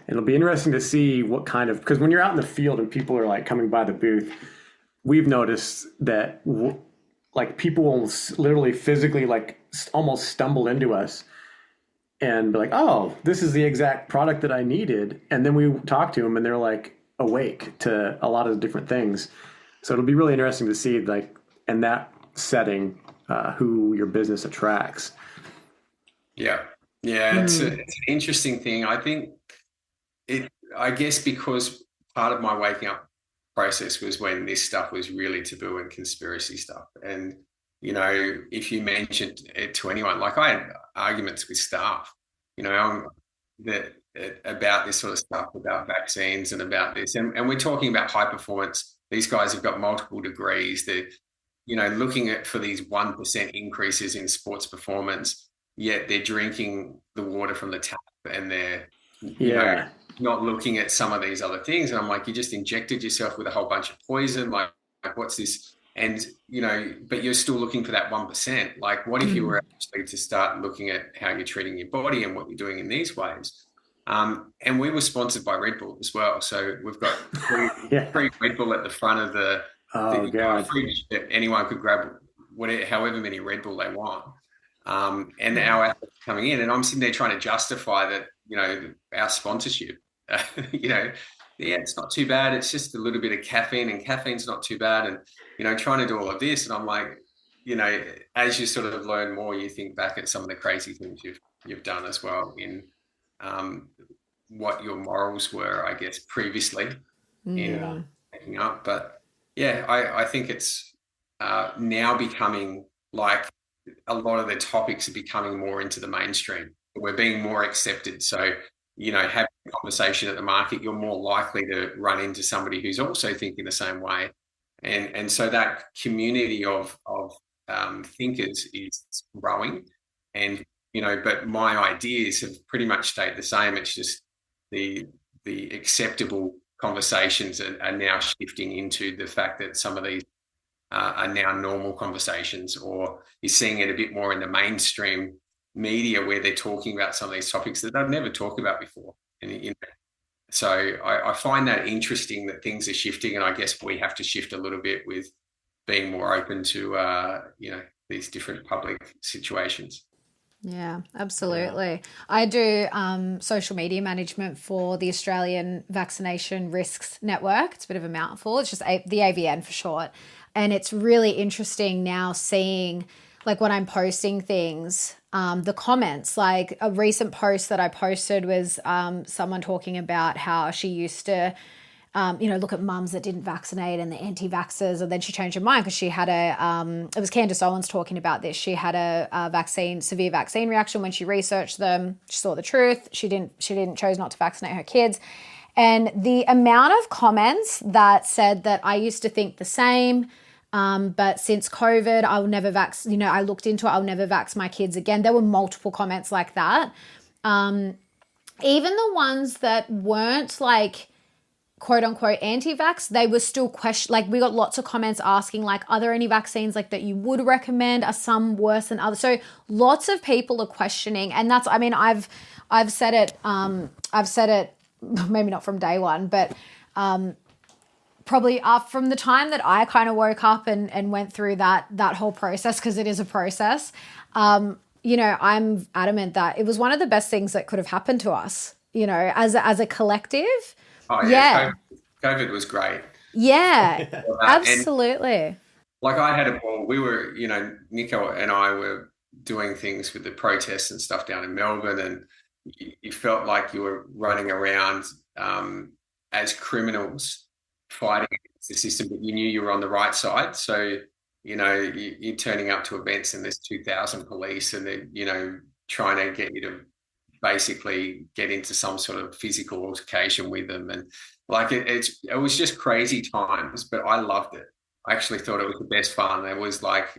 and it'll be interesting to see what kind of, because when you're out in the field and people are like coming by the booth, we've noticed that like people will literally physically like almost stumble into us and be like, oh, this is the exact product that I needed. And then we talk to them and they're like awake to a lot of different things. So it'll be really interesting to see, like, in that setting, who your business attracts. Yeah. It's an interesting thing. I think I guess because part of my waking up process was when this stuff was really taboo and conspiracy stuff. And, if you mentioned it to anyone, like I had arguments with staff, about this sort of stuff, about vaccines and about this. And we're talking about high performance. These guys have got multiple degrees. They're, looking at for these 1% increases in sports performance, yet they're drinking the water from the tap and they're, not looking at some of these other things. And I'm like, you just injected yourself with a whole bunch of poison. Like what's this? And, but you're still looking for that 1%. Like, what if you were actually to start looking at how you're treating your body and what you're doing in these ways? And we were sponsored by Red Bull as well. So we've got free Red Bull at the front of the fridge that anyone could grab however many Red Bull they want. And our athletes coming in, and I'm sitting there trying to justify that, our sponsorship, it's not too bad. It's just a little bit of caffeine, and caffeine's not too bad. And, trying to do all of this. And I'm like, as you sort of learn more, you think back at some of the crazy things you've done as well in what your morals were, I guess, previously in picking up. But I think it's now becoming like a lot of the topics are becoming more into the mainstream. We're being more accepted. So, having a conversation at the market, you're more likely to run into somebody who's also thinking the same way. And so that community of thinkers is growing. And, but my ideas have pretty much stayed the same. It's just the acceptable conversations are now shifting into the fact that some of these are now normal conversations, or you're seeing it a bit more in the mainstream media where they're talking about some of these topics that they've never talked about before. And so I find that interesting that things are shifting, and I guess we have to shift a little bit with being more open to these different public situations. Yeah, absolutely. I do social media management for the Australian Vaccination Risks Network. It's a bit of a mouthful. It's just the AVN for short. And it's really interesting now seeing, like, when I'm posting things, the comments. Like a recent post that I posted was someone talking about how she used to, look at mums that didn't vaccinate and the anti-vaxxers, and then she changed her mind because she had it was Candace Owens talking about this. She had a severe vaccine reaction when she researched them. She saw the truth. She chose not to vaccinate her kids. And the amount of comments that said that I used to think the same, but since COVID, I'll never I looked into it, I'll never vax my kids again. There were multiple comments like that. Even the ones that weren't like quote unquote anti-vax, they were still like we got lots of comments asking like, are there any vaccines like that you would recommend? Are some worse than others? So lots of people are questioning, and that's, I mean, I've said it, maybe not from day one, but probably from the time that I kind of woke up and went through that whole process, because it is a process, I'm adamant that it was one of the best things that could have happened to us, as a collective. Oh, yeah. COVID was great. Yeah, absolutely. And, like, I had a ball. We were, Nico and I were doing things with the protests and stuff down in Melbourne, and you felt like you were running around as criminals fighting against the system, but you knew you were on the right side. So, you're turning up to events and there's 2,000 police and they're, trying to get you to basically get into some sort of physical altercation with them. And like, it was just crazy times, but I loved it. I actually thought it was the best fun. It was like,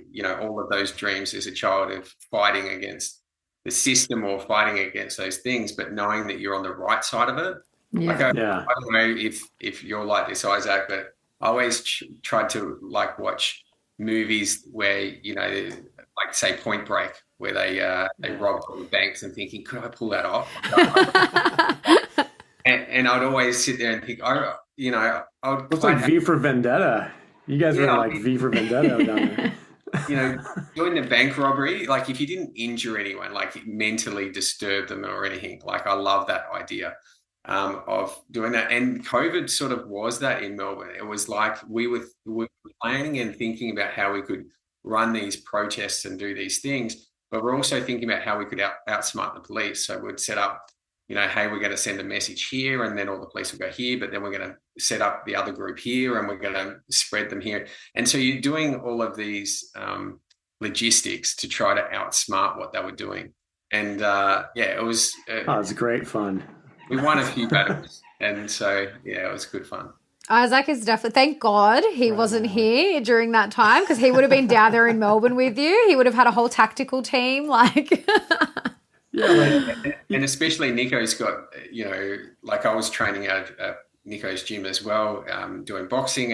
all of those dreams as a child of fighting against the system or fighting against those things, but knowing that you're on the right side of it. Yeah. Like I don't know if you're like this, Isaac, but I always tried to like watch movies where, like say Point Break, where they rob all the banks and thinking, could I pull that off? and I'd always sit there and think, I would. It's like V for Vendetta. You guys were like V for Vendetta down there. Doing the bank robbery, like if you didn't injure anyone, like mentally disturb them or anything, like I love that idea of doing that. And COVID sort of was that in Melbourne. It was like we were planning and thinking about how we could run these protests and do these things, but we're also thinking about how we could outsmart the police. So we'd set up, hey, we're going to send a message here and then all the police will go here, but then we're going to set up the other group here and we're going to spread them here. And so you're doing all of these logistics to try to outsmart what they were doing. And it was... it was great fun. We won a few battles. And so, it was good fun. Isaac is definitely, thank God he wasn't here during that time, because he would have been down there in Melbourne with you. He would have had a whole tactical team. Like, and especially Nico's got, like I was training at Nico's gym as well, doing boxing.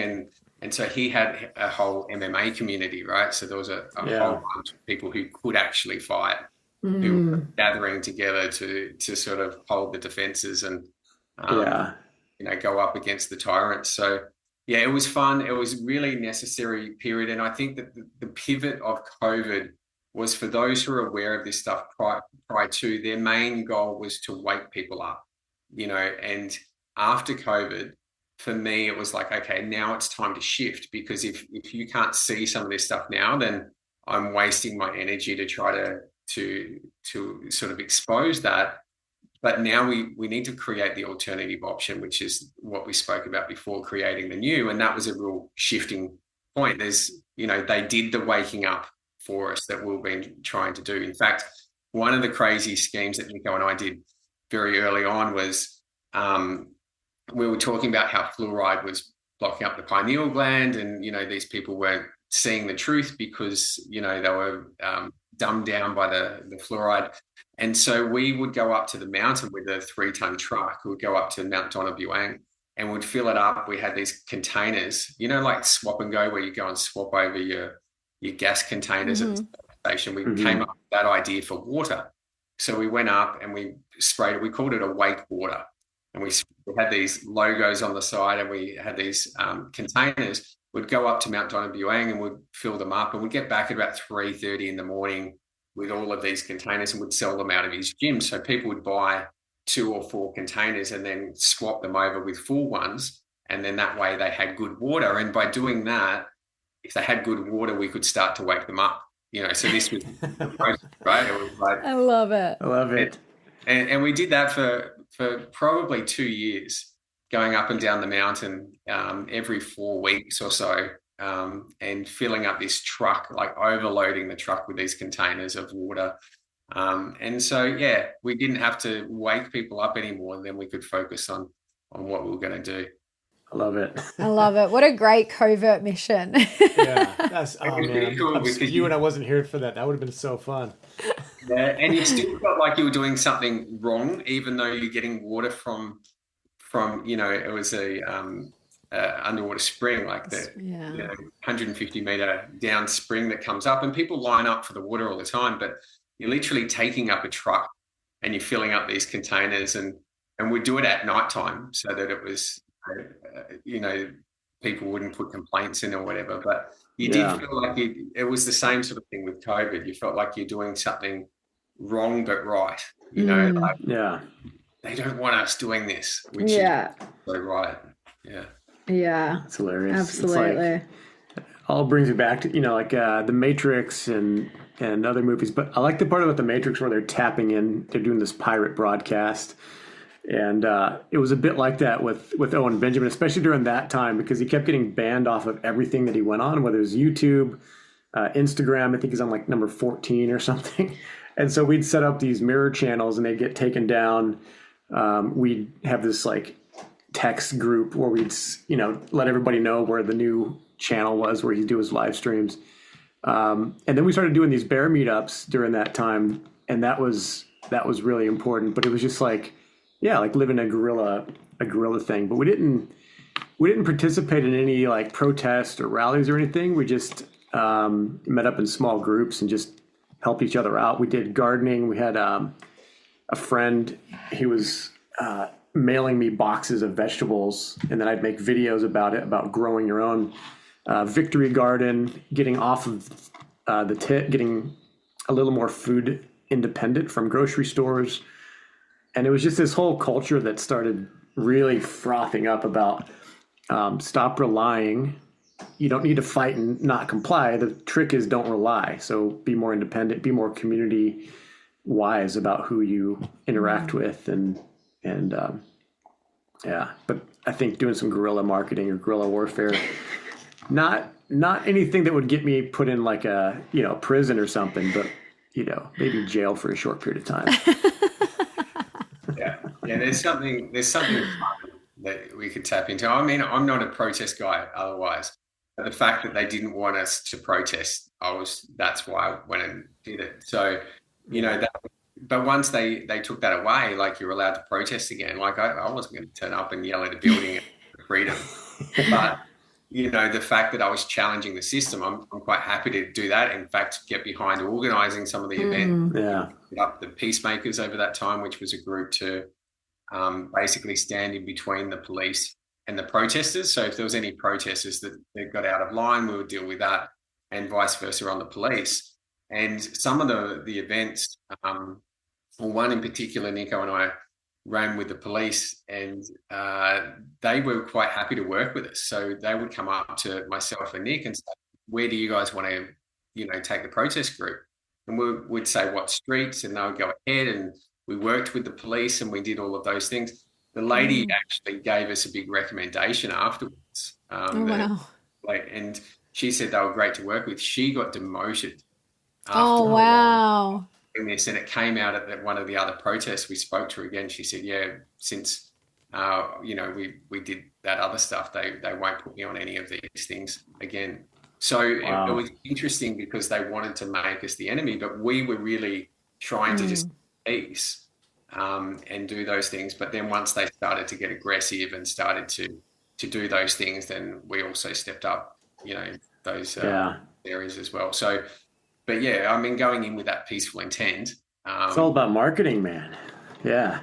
And so he had a whole MMA community, right? So there was a whole bunch of people who could actually fight, who were gathering together to sort of hold the defenses and, go up against the tyrants. So, it was fun. It was really necessary period. And I think that the pivot of COVID was for those who are aware of this stuff prior to, their main goal was to wake people up, and after COVID, for me, it was like, okay, now it's time to shift, because if you can't see some of this stuff now, then I'm wasting my energy to try to sort of expose that. But now we need to create the alternative option, which is what we spoke about before, creating the new. And that was a real shifting point. There's, they did the waking up for us that we've been trying to do. In fact, one of the crazy schemes that Nico and I did very early on was we were talking about how fluoride was blocking up the pineal gland, and, these people weren't seeing the truth because, they were dumbed down by the fluoride. And so we would go up to the mountain with a 3-ton truck. We would go up to Mount Donabuang and would fill it up. We had these containers, like Swap and Go, where you go and swap over your gas containers at the station. We came up with that idea for water. So we went up and we sprayed it. We called it Awake Water. And we had these logos on the side, and we had these containers. We'd go up to Mount Donabuang and we'd fill them up, and we'd get back at about 3:30 in the morning with all of these containers, and would sell them out of his gym. So people would buy 2 or 4 containers and then swap them over with full ones. And then that way they had good water. And by doing that, if they had good water, we could start to wake them up. So this was the process, right? It was like, I love it. I love it. And we did that for probably 2 years, going up and down the mountain every 4 weeks or so, and filling up this truck, like overloading the truck with these containers of water. And so, we didn't have to wake people up anymore, and then we could focus on what we were going to do. I love it. I love it. What a great covert mission. That's man. Cool, I'm you and I wasn't here for that. That would have been so fun. Yeah, and you still felt like you were doing something wrong, even though you're getting water from it was a underwater spring, like the 150 meter down spring that comes up, and people line up for the water all the time, but you're literally taking up a truck and you're filling up these containers, and we do it at nighttime so that it was, people wouldn't put complaints in or whatever. But you did feel like it was the same sort of thing with COVID. You felt like you're doing something wrong but right. They don't want us doing this, which is so right. Yeah, it's hilarious. Absolutely. It's like, all brings me back to The Matrix and other movies. But I like the part about The Matrix where they're tapping in. They're doing this pirate broadcast, And it was a bit like that with Owen Benjamin, especially during that time, because he kept getting banned off of everything that he went on, whether it was YouTube, Instagram. I think he's on like number 14 or something. And so we'd set up these mirror channels and they'd get taken down. We'd have this like text group where we'd, let everybody know where the new channel was, where he'd do his live streams. And then we started doing these bear meetups during that time. And that was really important, but it was just like living a guerrilla thing. But we didn't participate in any like protests or rallies or anything. We just met up in small groups and just helped each other out. We did gardening. We had a friend who was mailing me boxes of vegetables, and then I'd make videos about growing your own victory garden, getting off of getting a little more food independent from grocery stores. And it was just this whole culture that started really frothing up about stop relying. You don't need to fight and not comply. The trick is don't rely. So be more independent, be more community wise about who you interact with. But I think doing some guerrilla marketing or guerrilla warfare, not anything that would get me put in like a, prison or something, but, maybe jail for a short period of time. Yeah, there's something fun that we could tap into. I mean, I'm not a protest guy otherwise, but the fact that they didn't want us to protest, that's why I went and did it. So, but once they took that away, like you're allowed to protest again, like I wasn't going to turn up and yell at a building for freedom. But, the fact that I was challenging the system, I'm quite happy to do that. In fact, get behind organising some of the events. Yeah. Up the Peacemakers over that time, which was a group to basically stand in between the police and the protesters. So if there was any protesters that got out of line, we would deal with that, and vice versa on the police. And some of the events, one in particular, Nico and I ran with the police, and they were quite happy to work with us. So they would come up to myself and Nick and say, where do you guys want to, take the protest group? And we'd say what streets, and they would go ahead, and we worked with the police and we did all of those things. The lady actually gave us a big recommendation afterwards. Wow. And she said they were great to work with. She got demoted. Oh, wow. This, and it came out at one of the other protests. We spoke to her again. She said, yeah, since, we did that other stuff, they won't put me on any of these things again. So it was interesting because they wanted to make us the enemy, but we were really trying to just peace and do those things. But then once they started to get aggressive and started to do those things, then we also stepped up, those areas as well. So, but yeah, I mean, going in with that peaceful intent. It's all about marketing, man. Yeah.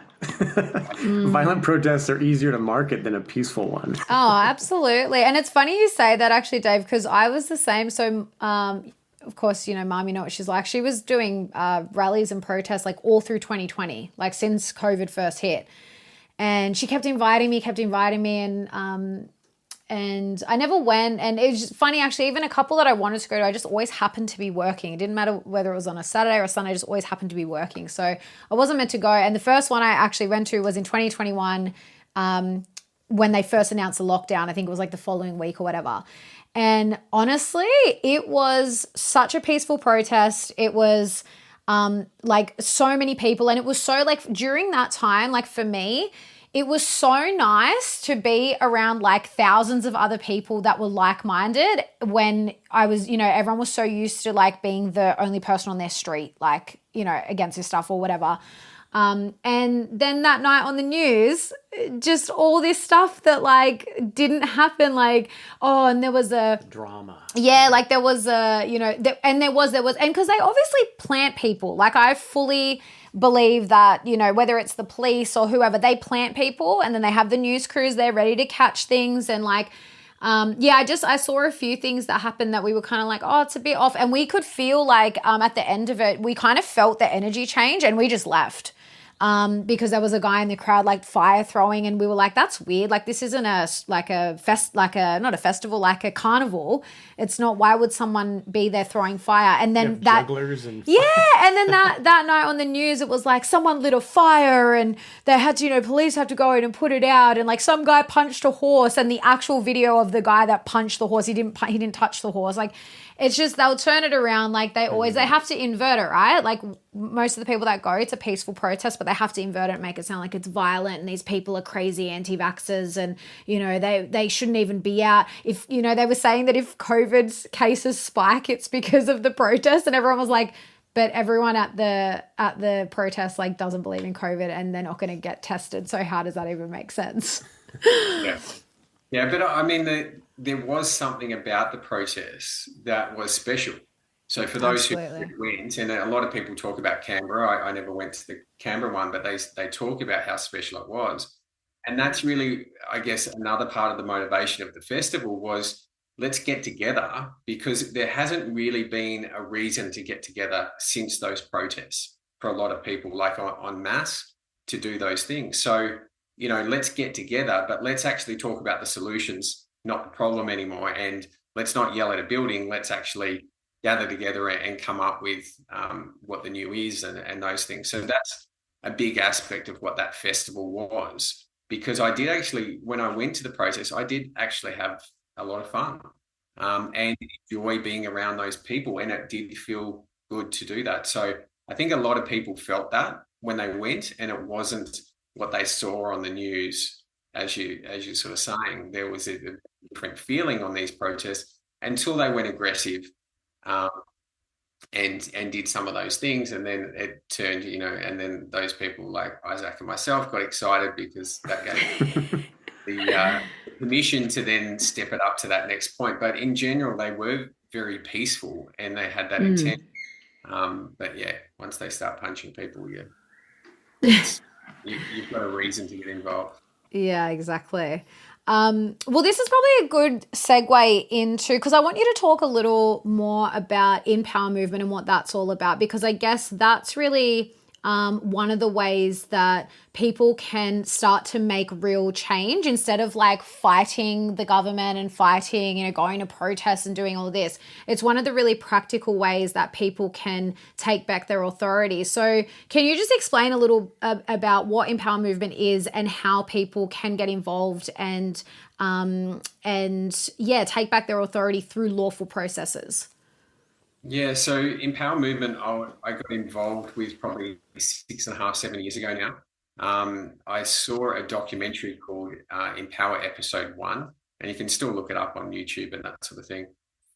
Violent protests are easier to market than a peaceful one. Oh, absolutely. And it's funny you say that actually, Dave, because I was the same. So, of course, Mom, what she's like. She was doing rallies and protests like all through 2020, like since COVID first hit. And she kept inviting me and I never went. And it was just funny, actually, even a couple that I wanted to go to, I just always happened to be working. It didn't matter whether it was on a Saturday or a Sunday, I just always happened to be working. So I wasn't meant to go. And the first one I actually went to was in 2021 when they first announced the lockdown. I think it was like the following week or whatever. And honestly, it was such a peaceful protest. It was like so many people. And it was so like during that time, like for me, it was so nice to be around like thousands of other people that were like-minded when I was, everyone was so used to like being the only person on their street, like, against this stuff or whatever. And then that night on the news, just all this stuff that like didn't happen, like, and there was a drama. Yeah, like there was a, and because they obviously plant people. Like I fully believe that, whether it's the police or whoever, they plant people and then they have the news crews there ready to catch things. And like, I saw a few things that happened that we were kind of like, it's a bit off. And we could feel like at the end of it, we kind of felt the energy change and we just left. because there was a guy in the crowd like fire throwing, and we were like, that's weird. Like, this isn't not a festival, like a carnival. It's not, why would someone be there throwing fire? And then jugglers and and then that night on the news, it was like someone lit a fire and they had to, police had to go in and put it out, and like some guy punched a horse, and the actual video of the guy that punched the horse, he didn't touch the horse. Like, it's just, they'll turn it around. Like, they have to invert it, right? Like, most of the people that go, it's a peaceful protest, but they have to invert it and make it sound like it's violent and these people are crazy anti-vaxxers, and they shouldn't even be out. If they were saying that if COVID's cases spike, it's because of the protest, and everyone was like, but everyone at the protest like doesn't believe in COVID, and they're not going to get tested. So how does that even make sense? Yeah, but I mean, there was something about the protest that was special. So for those who went, and a lot of people talk about Canberra, I never went to the Canberra one, but they talk about how special it was. And that's really, I guess, another part of the motivation of the festival was, let's get together, because there hasn't really been a reason to get together since those protests for a lot of people, like en masse, to do those things. So, let's get together, but let's actually talk about the solutions, not the problem anymore. And let's not yell at a building. Let's actually gather together and come up with what the new is and those things. So that's a big aspect of what that festival was, because I did actually, when I went to the protest, I did actually have a lot of fun and enjoy being around those people. And it did feel good to do that. So I think a lot of people felt that when they went, and it wasn't what they saw on the news. As you're sort of saying, there was a different feeling on these protests until they went aggressive and did some of those things, and then it turned, and then those people like Isaac and myself got excited because that gave the permission to then step it up to that next point. But in general, they were very peaceful and they had that intent. But yeah, once they start punching people, you've got a reason to get involved. Yeah, exactly. Well, this is probably a good segue into, because I want you to talk a little more about Empower Movement and what that's all about, because I guess that's really one of the ways that people can start to make real change instead of like fighting the government and fighting, going to protests and doing all this. It's one of the really practical ways that people can take back their authority. So can you just explain a little about what Empower Movement is and how people can get involved and take back their authority through lawful processes? Yeah, so Empower Movement, I got involved with probably 6.5, 7 years ago now. I saw a documentary called Empower Episode 1, and you can still look it up on YouTube and that sort of thing.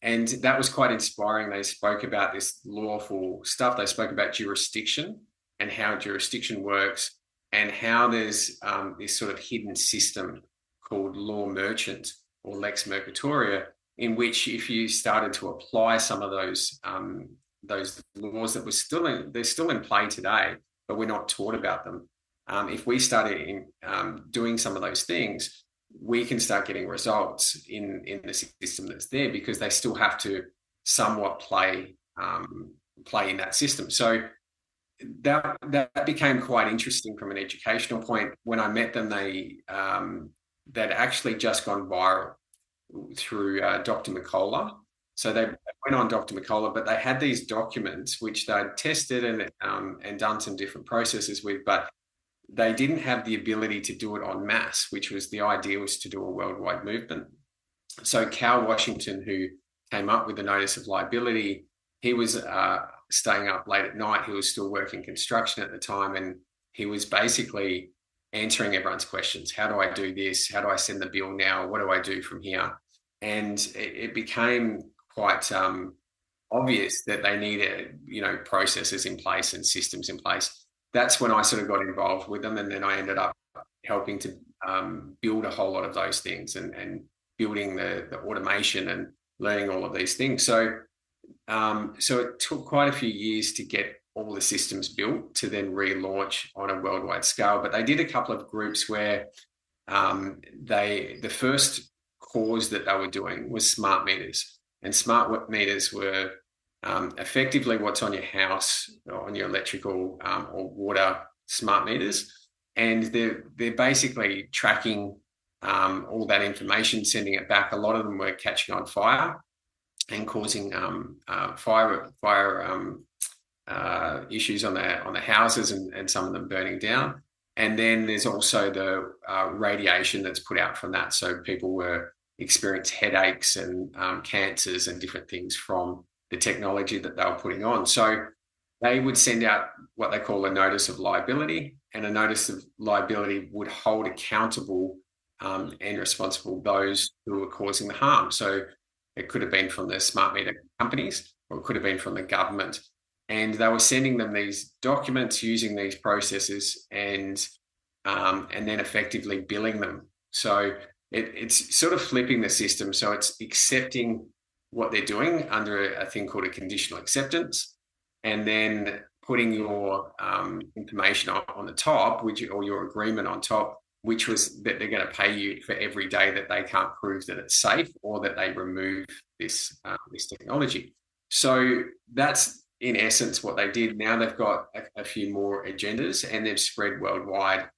And that was quite inspiring. They spoke about this lawful stuff. They spoke about jurisdiction and how jurisdiction works, and how there's this sort of hidden system called law merchant or lex mercatoria, in which if you started to apply some of those laws that they're still in play today, but we're not taught about them. If we started doing some of those things, we can start getting results in the system that's there, because they still have to somewhat play in that system. So that became quite interesting from an educational point. When I met them, they'd actually just gone viral through Dr. McCullough. So they went on Dr. McCullough, but they had these documents which they'd tested and done some different processes with, but they didn't have the ability to do it en masse, which was the idea, was to do a worldwide movement. So Cal Washington, who came up with the notice of liability, he was staying up late at night. He was still working construction at the time, and he was basically answering everyone's questions. How do I do this? How do I send the bill now? What do I do from here? And it became quite obvious that they needed, processes in place and systems in place. That's when I sort of got involved with them, and then I ended up helping to build a whole lot of those things and building the automation and learning all of these things. So it took quite a few years to get all the systems built to then relaunch on a worldwide scale. But they did a couple of groups where the first cause that they were doing was smart meters. And smart meters were effectively what's on your house, or on your electrical or water smart meters, and they're basically tracking all that information, sending it back. A lot of them were catching on fire and causing fire issues on the houses, and some of them burning down. And then there's also the radiation that's put out from that. So people were experiencing headaches and cancers and different things from the technology that they were putting on. So they would send out what they call a notice of liability, and a notice of liability would hold accountable and responsible those who were causing the harm. So it could have been from the smart meter companies, or it could have been from the government. And they were sending them these documents using these processes, and then effectively billing them. So it's sort of flipping the system. So it's accepting what they're doing under a thing called a conditional acceptance, and then putting your information on the top, or your agreement on top, which was that they're going to pay you for every day that they can't prove that it's safe, or that they remove this technology. So that's in essence what they did. Now they've got a few more agendas, and they've spread worldwide.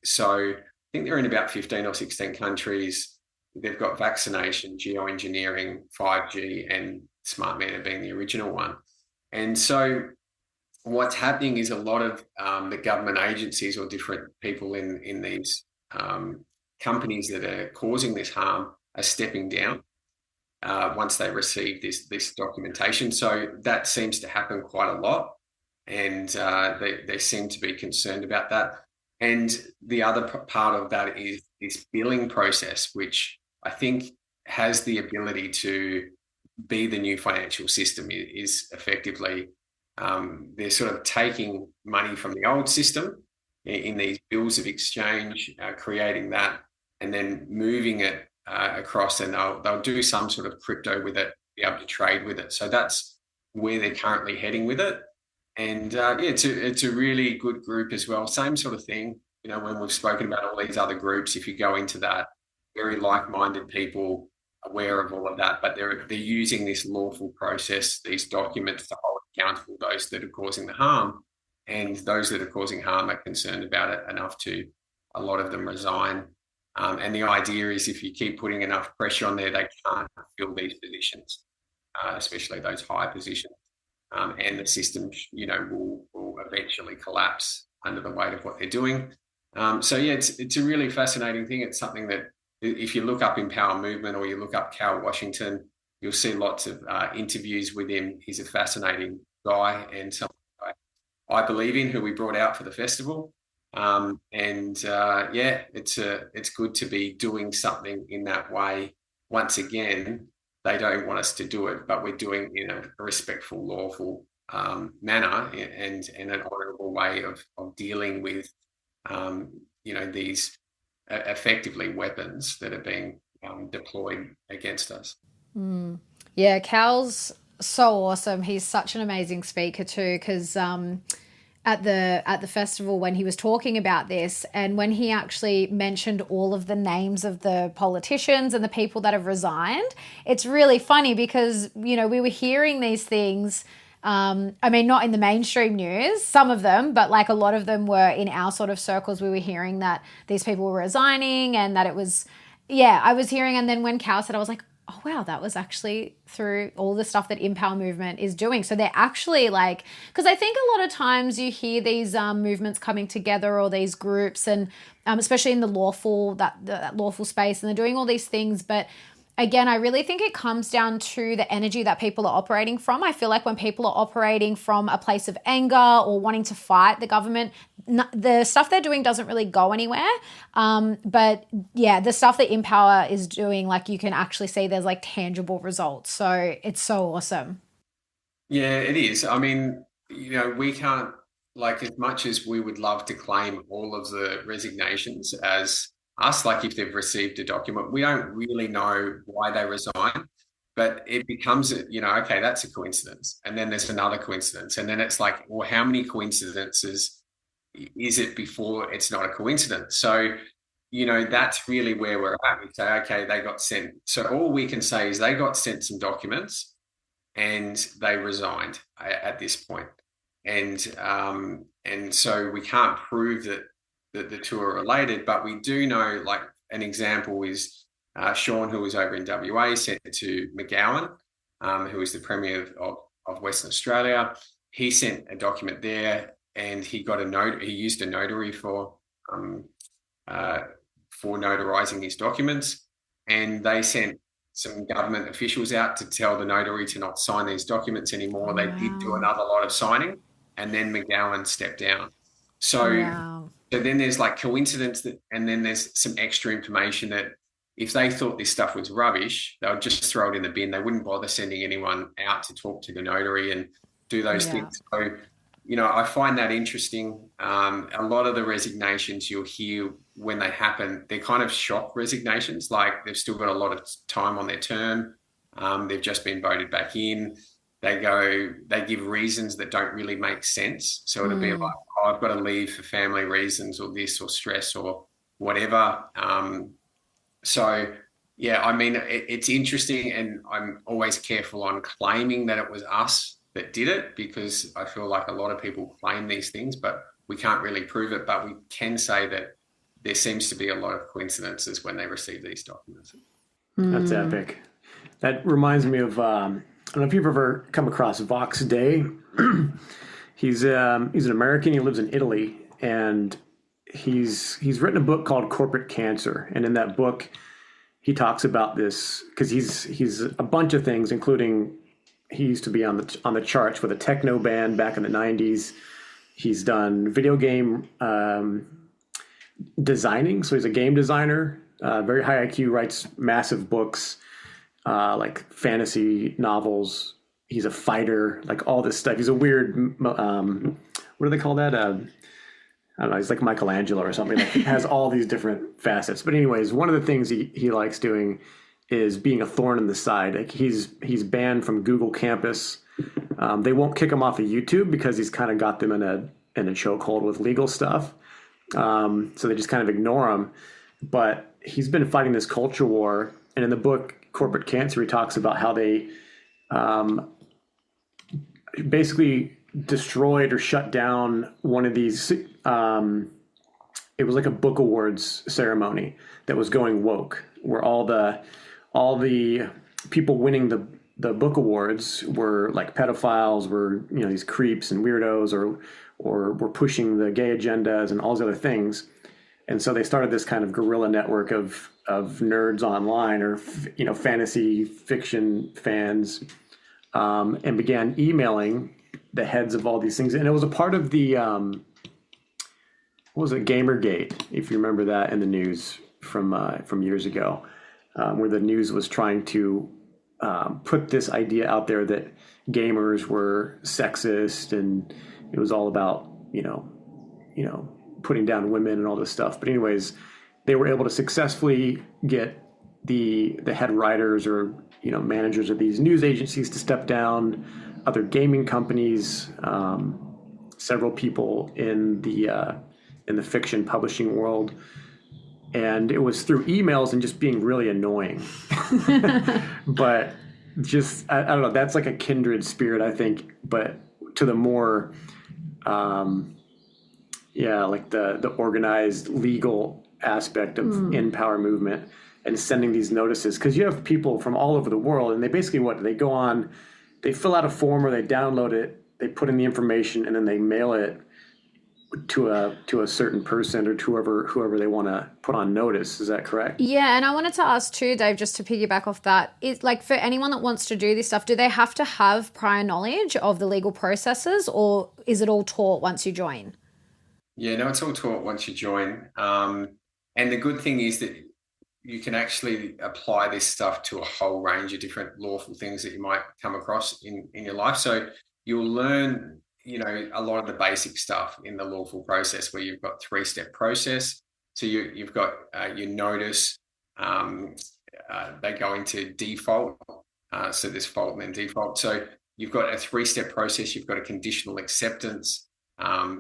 So I think they're in about 15 or 16 countries. They've got vaccination, geoengineering, 5G, and smart meter being the original one. And so what's happening is a lot of the government agencies or different people in these companies that are causing this harm are stepping down once they receive this documentation. So that seems to happen quite a lot, and they seem to be concerned about that. And the other part of that is this billing process, which I think has the ability to be the new financial system. Is effectively they're sort of taking money from the old system in these bills of exchange, creating that, and then moving it across, and they'll do some sort of crypto with it, be able to trade with it. So that's where they're currently heading with it. And it's a really good group as well. Same sort of thing, when we've spoken about all these other groups, if you go into that, very like-minded people, aware of all of that, but they're using this lawful process, these documents, to hold accountable those that are causing the harm. And those that are causing harm are concerned about it enough to, a lot of them, resign. And the idea is, if you keep putting enough pressure on there, they can't fill these positions, especially those high positions. And the system, will eventually collapse under the weight of what they're doing. It's a really fascinating thing. It's something that, if you look up Empower Movement, or you look up Cal Washington, you'll see lots of interviews with him. He's a fascinating guy, and someone I believe in, who we brought out for the festival. It's good to be doing something in that way. Once again, they don't want us to do it, but we're doing it in a respectful, lawful manner, and an honourable way of dealing with, these effectively weapons that are being deployed against us. Yeah, Cal's so awesome. He's such an amazing speaker too, because at the festival, when he was talking about this, and when he actually mentioned all of the names of the politicians and the people that have resigned, it's really funny because, we were hearing these things. Not in the mainstream news, some of them, but like a lot of them were in our sort of circles. We were hearing that these people were resigning, and that it was, I was hearing. And then when Cal said, I was like, oh, wow, that was actually through all the stuff that Empower Movement is doing. So they're actually because I think a lot of times you hear these movements coming together, or these groups, and especially in the lawful, that lawful space, and they're doing all these things. But again, I really think it comes down to the energy that people are operating from. I feel like when people are operating from a place of anger or wanting to fight the government, the stuff they're doing doesn't really go anywhere. The stuff that Empower is doing, you can actually see there's tangible results. So it's so awesome. Yeah, it is. I mean, we can't, as much as we would love to claim all of the resignations as us, if they've received a document, we don't really know why they resign, but it becomes, okay, that's a coincidence. And then there's another coincidence. And then it's well, how many coincidences is it before it's not a coincidence? So, that's really where we're at. We say, okay, they got sent. So all we can say is they got sent some documents and they resigned at this point. And And so we can't prove that the two are related, but we do know, like an example is Sean, who was over in WA, sent it to McGowan, who is the Premier of Western Australia. He sent a document there, and he got a note. He used a notary for notarizing his documents, and they sent some government officials out to tell the notary to not sign these documents anymore. They did do another lot of signing, and then McGowan stepped down. So then there's like coincidence and then there's some extra information that if they thought this stuff was rubbish, they would just throw it in the bin. They wouldn't bother sending anyone out to talk to the notary and do those things. So, I find that interesting. A lot of the resignations you'll hear when they happen, they're kind of shock resignations. Like they've still got a lot of time on their term. They've just been voted back in. They give reasons that don't really make sense. So it'll be like, oh, I've got to leave for family reasons or this or stress or whatever. So, yeah, I mean, it's interesting, and I'm always careful on claiming that it was us that did it, because I feel like a lot of people claim these things, but we can't really prove it. But we can say that there seems to be a lot of coincidences when they receive these documents. That's epic. That reminds me of, I don't know if you've ever come across Vox Day. He's an American. He lives in Italy, and he's written a book called Corporate Cancer. And in that book, he talks about this because he's a bunch of things, including he used to be on the charts with a techno band back in the 90s. He's done video game designing. So he's a game designer, very high IQ, writes massive books, like fantasy novels. He's a fighter, like all this stuff. He's a weird, what do they call that? I don't know. He's like Michelangelo or something. Like he has all these different facets. But anyways, one of the things he likes doing is being a thorn in the side. Like he's banned from Google Campus. They won't kick him off of YouTube because he's kind of got them in a chokehold with legal stuff. So they just kind of ignore him. But he's been fighting this culture war. And in the book Corporate Cancer, he talks about how they basically destroyed or shut down one of these. It was like a book awards ceremony that was going woke, where all the people winning the book awards were like pedophiles, were these creeps and weirdos, or were pushing the gay agendas and all these other things. And so they started this kind of guerrilla network of nerds online, or fantasy fiction fans, and began emailing the heads of all these things. And it was a part of the what was it, Gamergate, if you remember that in the news from years ago, where the news was trying to put this idea out there that gamers were sexist, and it was all about putting down women and all this stuff. But anyways, they were able to successfully get the head writers or managers of these news agencies to step down, other gaming companies, several people in the fiction publishing world. And it was through emails and just being really annoying. But just, I don't know, that's like a kindred spirit, I think, but to the more, like the organized legal aspect of in power movement and sending these notices. Because you have people from all over the world, and they basically, they go on, they fill out a form or they download it, they put in the information, and then they mail it to a certain person or to whoever they want to put on notice. Is that correct? Yeah, and I wanted to ask too, Dave, just to piggyback off that, is like for anyone that wants to do this stuff, do they have to have prior knowledge of the legal processes, or is it all taught once you join? Yeah, no, it's all taught once you join. And the good thing is that you can actually apply this stuff to a whole range of different lawful things that you might come across in your life. So you'll learn, a lot of the basic stuff in the lawful process, where you've got 3-step process. So you've got your notice. They go into default. So there's fault and then default. So you've got a 3-step process. You've got a conditional acceptance.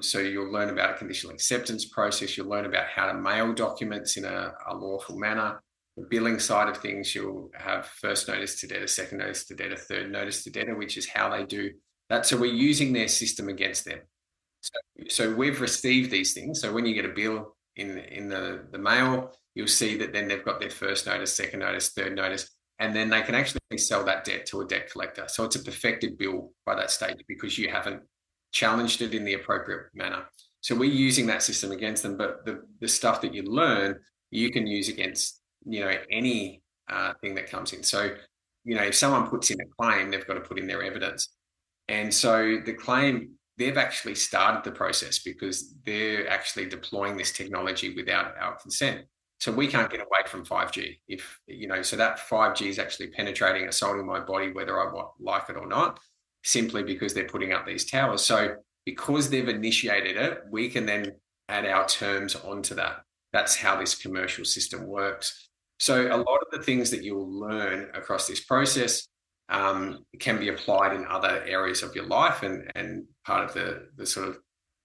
So you'll learn about a conditional acceptance process. You'll learn about how to mail documents in a lawful manner. The billing side of things, you'll have first notice to debtor, second notice to debtor, third notice to debtor, which is how they do that. So we're using their system against them. So we've received these things. So when you get a bill in the mail, you'll see that then they've got their first notice, second notice, third notice, and then they can actually sell that debt to a debt collector. So it's a perfected bill by that stage because you haven't challenged it in the appropriate manner. So we're using that system against them, but the stuff that you learn, you can use against, any thing that comes in. So, if someone puts in a claim, they've got to put in their evidence. And so the claim, they've actually started the process because they're actually deploying this technology without our consent. So we can't get away from 5G. So that 5G is actually penetrating, assaulting my body, whether I like it or not, simply because they're putting up these towers. So because they've initiated it, we can then add our terms onto that. That's how this commercial system works. So a lot of the things that you'll learn across this process can be applied in other areas of your life, and part of the sort of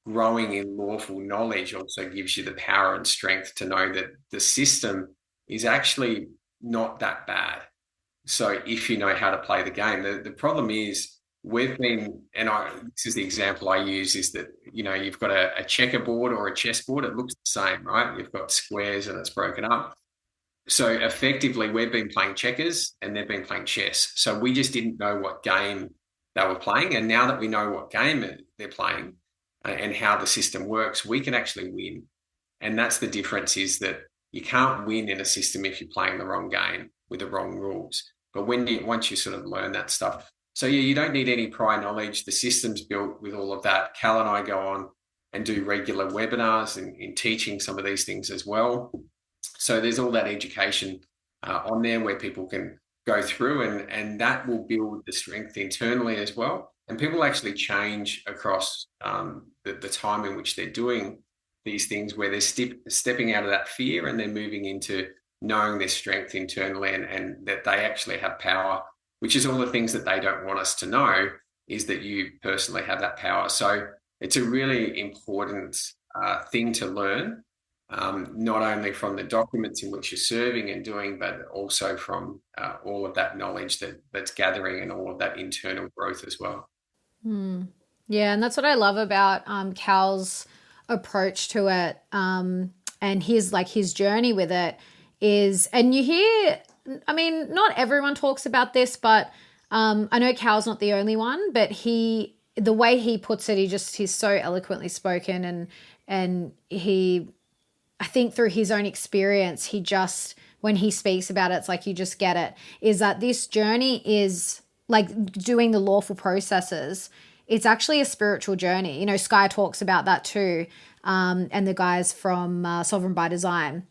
growing in lawful knowledge also gives you the power and strength to know that the system is actually not that bad. So if you know how to play the game, the problem is we've been, this is the example I use, is that, you've got a checkerboard or a chessboard, it looks the same, right? You've got squares and it's broken up. So effectively, we've been playing checkers and they've been playing chess. So we just didn't know what game they were playing. And now that we know what game they're playing and how the system works, we can actually win. And that's the difference, is that you can't win in a system if you're playing the wrong game with the wrong rules. But once you sort of learn that stuff. So yeah, you don't need any prior knowledge. The system's built with all of that. Cal and I go on and do regular webinars in teaching some of these things as well. So there's all that education on there where people can go through, and that will build the strength internally as well. And people actually change across the time in which they're doing these things, where they're stepping out of that fear and they're moving into knowing their strength internally, and that they actually have power, which is all the things that they don't want us to know, is that you personally have that power. So it's a really important thing to learn. Not only from the documents in which you're serving and doing, but also from all of that knowledge that's gathering and all of that internal growth as well. Yeah, and that's what I love about Cal's approach to it, and his journey with it is, and you hear, I mean, not everyone talks about this, but I know Cal's not the only one, but the way he puts it, he's so eloquently spoken, and he, I think through his own experience, when he speaks about it, it's like you just get it, is that this journey is like doing the lawful processes. It's actually a spiritual journey. Sky talks about that too. And the guys from Sovereign by Design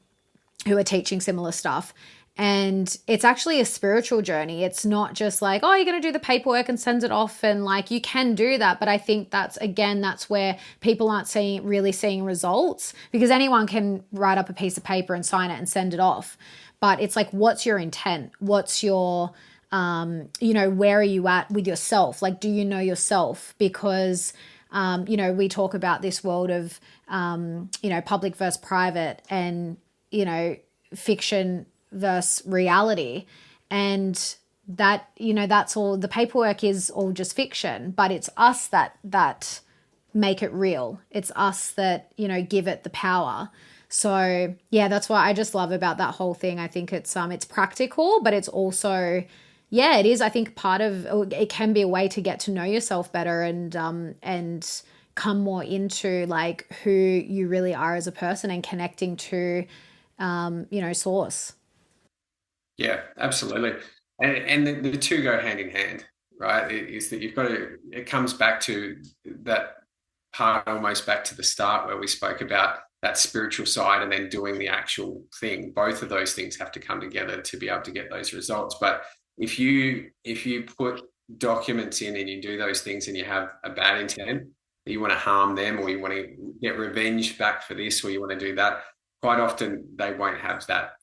who are teaching similar stuff. And it's actually a spiritual journey. It's not just like, oh, you're going to do the paperwork and send it off. And like, you can do that. But I think that's where people aren't really seeing results, because anyone can write up a piece of paper and sign it and send it off. But it's like, what's your intent? What's your, where are you at with yourself? Like, do you know yourself? Because, we talk about this world of, public versus private, and, fiction versus reality, and that that's all. The paperwork is all just fiction, but it's us that make it real. It's us that give it the power. So yeah, that's what I just love about that whole thing. I think it's practical, but it's also, yeah, it is, I think, it can be a way to get to know yourself better, and come more into like who you really are as a person, and connecting to source. Yeah, absolutely. And the two go hand in hand, right? Is that it comes back to that part, almost back to the start where we spoke about that spiritual side and then doing the actual thing. Both of those things have to come together to be able to get those results. But if you put documents in and you do those things and you have a bad intent, you want to harm them, or you want to get revenge back for this, or you want to do that, quite often they won't have that.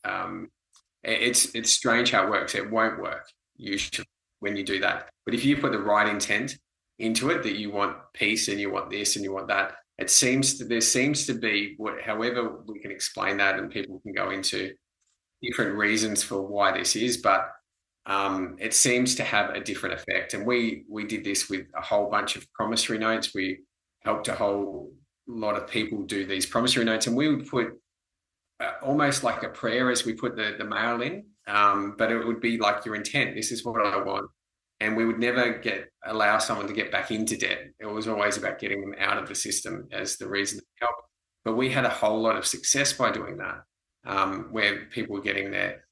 It's strange how it works. It won't work usually when you do that. But if you put the right intent into it, that you want peace and you want this and you want that, there seems to be, however we can explain that, and people can go into different reasons for why this is, but it seems to have a different effect. And we did this with a whole bunch of promissory notes. We helped a whole lot of people do these promissory notes, and we would put almost like a prayer as we put the mail in, but it would be like your intent. This is what I want. And we would never allow someone to get back into debt. It was always about getting them out of the system as the reason to help. But we had a whole lot of success by doing that, where people were getting their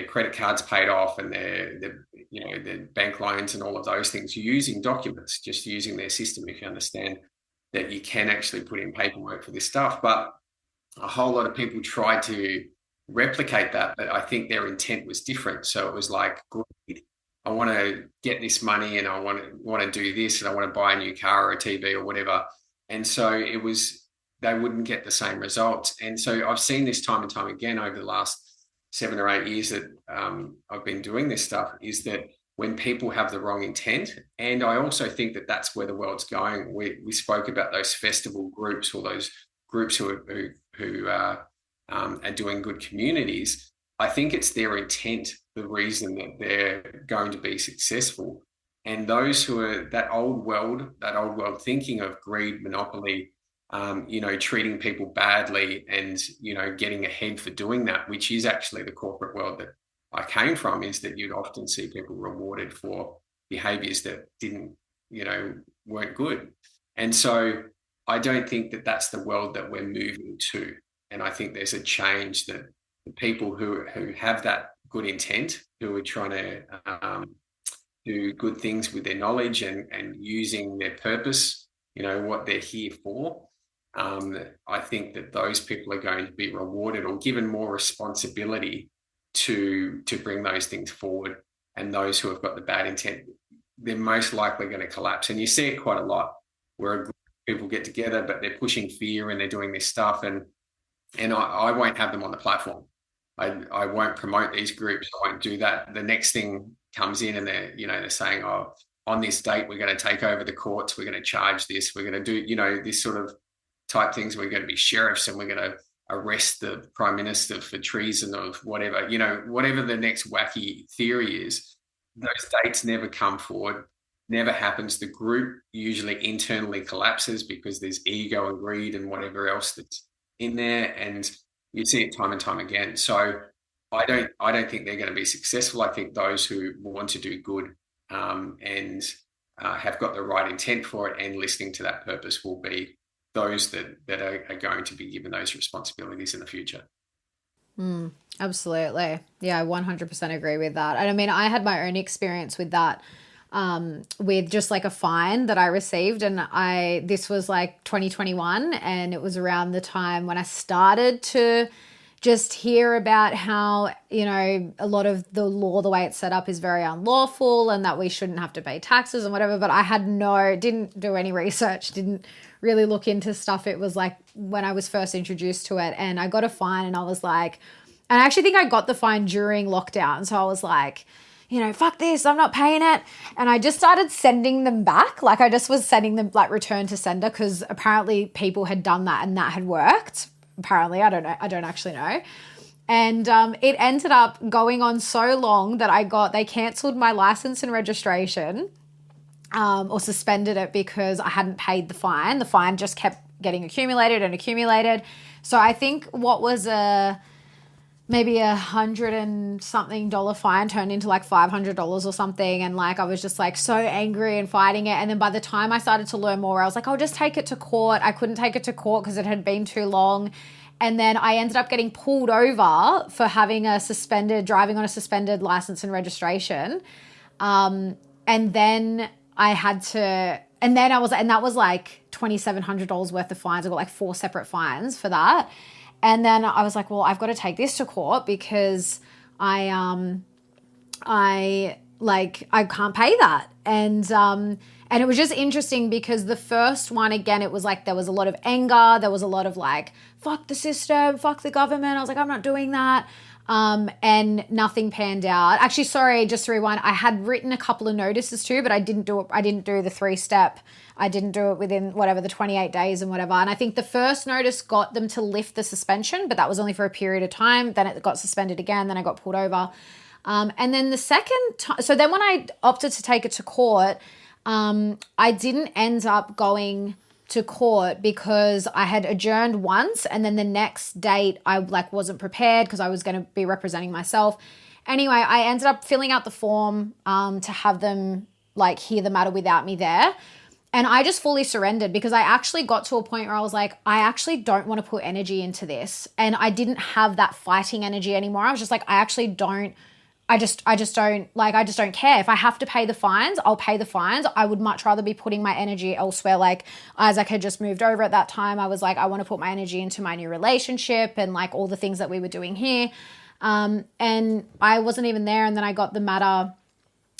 credit cards paid off and their bank loans and all of those things using documents, just using their system. If you understand that you can actually put in paperwork for this stuff, but a whole lot of people tried to replicate that, but I think their intent was different. So it was like, greed. I want to get this money and I want to do this and I want to buy a new car or a TV or whatever. And so they wouldn't get the same results. And so I've seen this time and time again over the last 7 or 8 years that I've been doing this stuff, is that when people have the wrong intent, and I also think that that's where the world's going. We spoke about those festival groups, or those groups who are doing good communities. I think it's their intent, the reason that they're going to be successful. And those who are that old world thinking of greed, monopoly, treating people badly and, getting ahead for doing that, which is actually the corporate world that I came from, is that you'd often see people rewarded for behaviors that weren't good. And so I don't think that that's the world that we're moving to. And I think there's a change that the people who have that good intent, who are trying to do good things with their knowledge and using their purpose, what they're here for, I think that those people are going to be rewarded or given more responsibility to bring those things forward. And those who have got the bad intent, they're most likely going to collapse. And you see it quite a lot, where a group of people get together, but they're pushing fear and they're doing this stuff. And I won't have them on the platform. I won't promote these groups. I won't do that. The next thing comes in and they're saying, oh, on this date, we're going to take over the courts. We're going to charge this. We're going to do, this sort of type things. We're going to be sheriffs and we're going to arrest the prime minister for treason of whatever, whatever the next wacky theory is. Those dates never come forward, never happens. The group usually internally collapses because there's ego and greed and whatever else that's in there. And you see it time and time again. So I don't think they're going to be successful. I think those who want to do good and have got the right intent for it and listening to that purpose will be those that are going to be given those responsibilities in the future. Absolutely. Yeah, I 100% agree with that. And I mean, I had my own experience with that, with just like a fine that I received. And this was like 2021, and it was around the time when I started to just hear about how, a lot of the law, the way it's set up is very unlawful and that we shouldn't have to pay taxes and whatever. But I didn't do any research, didn't really look into stuff. It was like when I was first introduced to it, and I got a fine, and I was like, and I actually think I got the fine during lockdown. So I was like, fuck this, I'm not paying it. And I just started sending them back. Like I just was sending them like return to sender, because apparently people had done that and that had worked. Apparently, I don't know. I don't actually know. And it ended up going on so long that they canceled my license and registration, or suspended it because I hadn't paid the fine. The fine just kept getting accumulated and accumulated. So I think what was maybe $100 and something fine turned into like $500 or something. And like, I was just like so angry and fighting it. And then by the time I started to learn more, I was like, I'll just take it to court. I couldn't take it to court because it had been too long. And then I ended up getting pulled over for having driving on a suspended license and registration. And then I had to, and that was like $2,700 worth of fines. I got like 4 separate fines for that. And then I was like, well, I've got to take this to court because I can't pay that. And it was just interesting because the first one, again, it was like there was a lot of anger. There was a lot of like, fuck the system, fuck the government. I was like, I'm not doing that. And nothing panned out. Actually, sorry, just to rewind, I had written a couple of notices too, but I didn't do it. I didn't do the 3-step. I didn't do it within whatever, the 28 days and whatever. And I think the first notice got them to lift the suspension, but that was only for a period of time. Then it got suspended again. Then I got pulled over. And then the second time, so then when I opted to take it to court, I didn't end up going to court because I had adjourned once, and then the next date I wasn't prepared because I was going to be representing myself. Anyway, I ended up filling out the form to have them hear the matter without me there. And I just fully surrendered because I actually got to a point where I was like, I actually don't want to put energy into this. And I didn't have that fighting energy anymore. I was just like, I just don't care. If I have to pay the fines, I'll pay the fines. I would much rather be putting my energy elsewhere. Like Isaac had just moved over at that time. I was like, I want to put my energy into my new relationship and all the things that we were doing here. And I wasn't even there. And then I got the matter,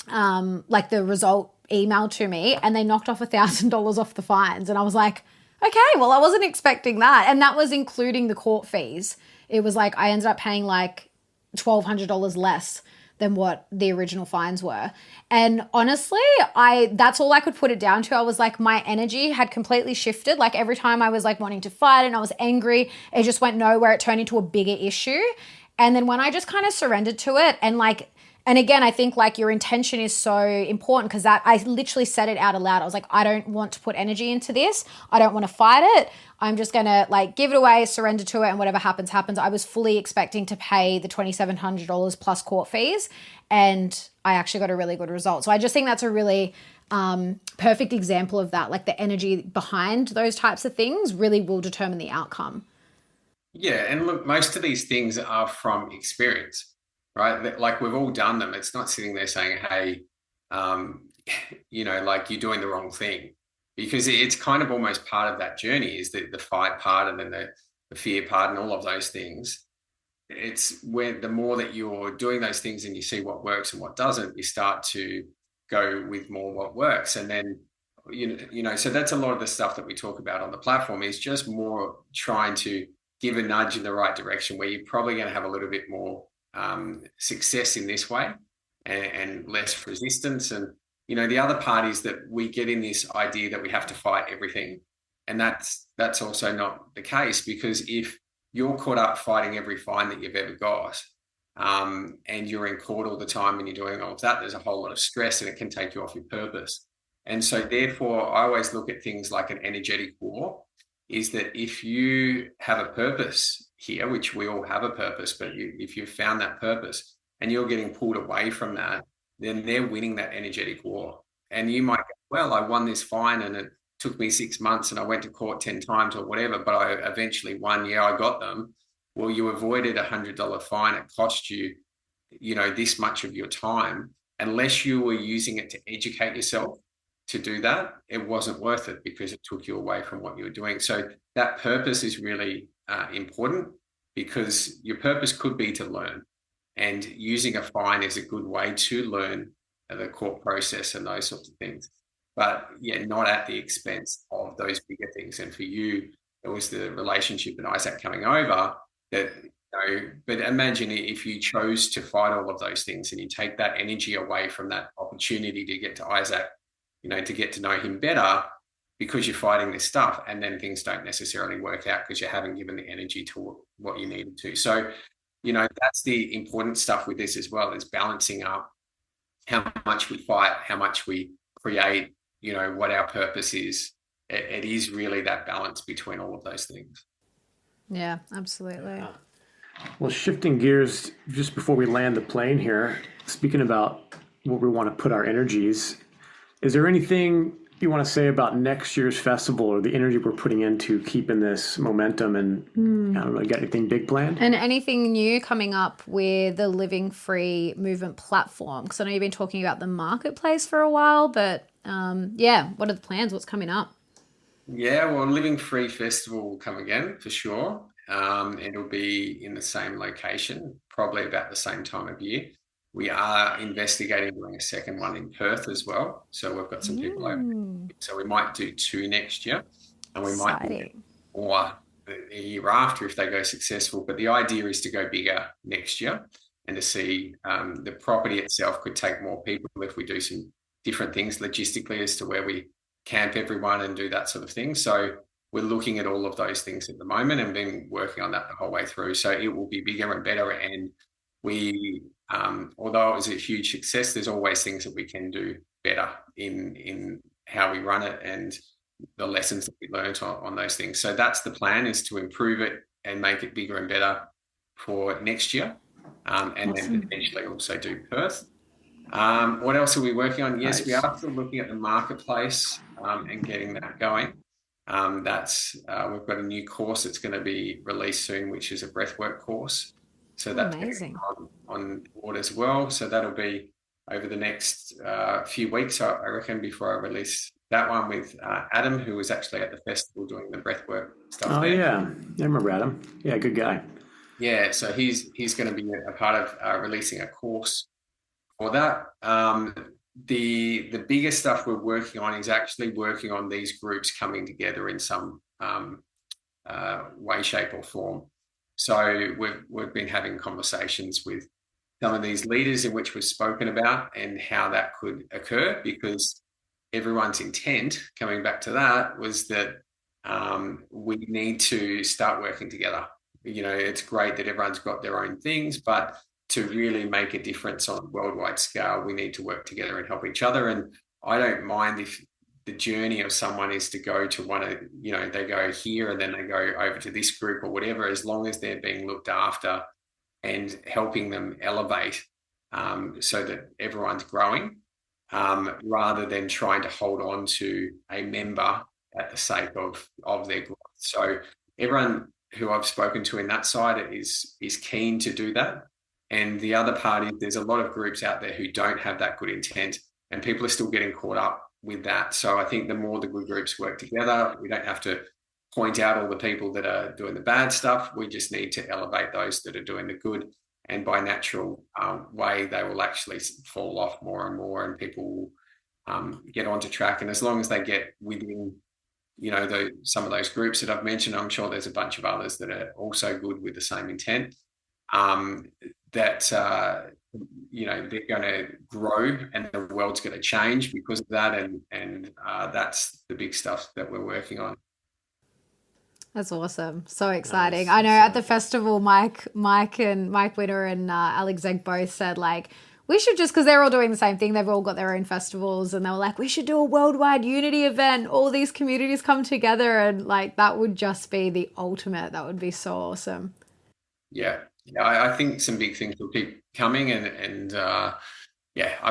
the result emailed to me, and they knocked off $1,000 off the fines. And I was like, okay, well, I wasn't expecting that. And that was including the court fees. It was I ended up paying $1,200 less than what the original fines were. And honestly, that's all I could put it down to. I was like, my energy had completely shifted. Every time I was wanting to fight and I was angry, it just went nowhere. It turned into a bigger issue. And then when I just kind of surrendered to it and again, I think your intention is so important because I literally said it out aloud. I was like, I don't want to put energy into this. I don't want to fight it. I'm just going to give it away, surrender to it, and whatever happens, happens. I was fully expecting to pay the $2,700 plus court fees, and I actually got a really good result. So I just think that's a really perfect example of that. The energy behind those types of things really will determine the outcome. Yeah, and look, most of these things are from experience. Right? We've all done them. It's not sitting there saying, hey, you're doing the wrong thing, because it's kind of almost part of that journey is the fight part and then the fear part and all of those things. It's when the more that you're doing those things and you see what works and what doesn't, you start to go with more what works. And then, so that's a lot of the stuff that we talk about on the platform is just more trying to give a nudge in the right direction where you're probably going to have a little bit more success in this way and less resistance. And the other part is that we get in this idea that we have to fight everything, and that's also not the case, because if you're caught up fighting every fine that you've ever got and you're in court all the time and you're doing all of that, there's a whole lot of stress and it can take you off your purpose. And so therefore I always look at things like an energetic war, is that if you have a purpose here, which we all have a purpose, but if you've found that purpose and you're getting pulled away from that, then they're winning that energetic war. And you might go, well, I won this fine and it took me 6 months and I went to court 10 times or whatever, but I eventually won. Yeah, I got them. Well, you avoided $100 fine. It cost you, this much of your time. Unless you were using it to educate yourself to do that, it wasn't worth it because it took you away from what you were doing. So that purpose is really important, because your purpose could be to learn, and using a fine is a good way to learn the court process and those sorts of things. But yeah, not at the expense of those bigger things. And for you, it was the relationship and Isaac coming over that, but imagine if you chose to fight all of those things and you take that energy away from that opportunity to get to Isaac, to get to know him better, because you're fighting this stuff, and then things don't necessarily work out because you haven't given the energy to what you needed to. So, that's the important stuff with this as well, is balancing up how much we fight, how much we create, what our purpose is. It is really that balance between all of those things. Yeah, absolutely. Well, shifting gears just before we land the plane here, speaking about where we want to put our energies, is there anything you want to say about next year's festival or the energy we're putting into keeping this momentum? And I don't know, got anything big planned? And anything new coming up with the Living Free movement platform? Because I know you've been talking about the marketplace for a while, but what are the plans? What's coming up? Yeah, well, Living Free Festival will come again for sure. It'll be in the same location, probably about the same time of year. We are investigating doing a second one in Perth as well. So we've got some people over. So we might do 2 next year, and we might do more the year after if they go successful. But the idea is to go bigger next year and to see the property itself could take more people if we do some different things logistically as to where we camp everyone and do that sort of thing. So we're looking at all of those things at the moment and been working on that the whole way through. So it will be bigger and better, and we although it was a huge success, there's always things that we can do better in how we run it and the lessons that we learned on those things. So that's the plan, is to improve it and make it bigger and better for next year, and then potentially also do Perth. What else are we working on? Yes, we are still looking at the marketplace and getting that going. We've got a new course that's going to be released soon, which is a breathwork course. So that's amazing on board as well. So that'll be over the next few weeks, I reckon, before I release that one with Adam, who was actually at the festival doing the breathwork stuff. Oh, yeah. I remember Adam. Yeah, good guy. Yeah, so he's going to be a part of releasing a course for that. The biggest stuff we're working on is actually working on these groups coming together in some way, shape, or form. So we've been having conversations with some of these leaders in which we've spoken about and how that could occur, because everyone's intent, coming back to that, was that we need to start working together. You know, it's great that everyone's got their own things, but to really make a difference on a worldwide scale, we need to work together and help each other. And I don't mind if the journey of someone is to go to one of, you know, they go here and then they go over to this group or whatever, as long as they're being looked after and helping them elevate so that everyone's growing, rather than trying to hold on to a member at the sake of their growth. So everyone who I've spoken to in that side is keen to do that. And the other part is there's a lot of groups out there who don't have that good intent, and people are still getting caught up with that. So I think the more the good groups work together, we don't have to point out all the people that are doing the bad stuff. We just need to elevate those that are doing the good. And by natural way, they will actually fall off more and more, and people will get onto track. And as long as they get within, you know, some of those groups that I've mentioned, I'm sure there's a bunch of others that are also good with the same intent, you know, they're going to grow and the world's going to change because of that. And that's the big stuff that we're working on. That's awesome. So exciting. Nice. I know at the festival, Mike Witter and Alex Zeg both said, like, we should just, because they're all doing the same thing. They've all got their own festivals, and they were like, we should do a worldwide unity event. All these communities come together, and like, that would just be the ultimate. That would be so awesome. Yeah. I think some big things will keep coming, and I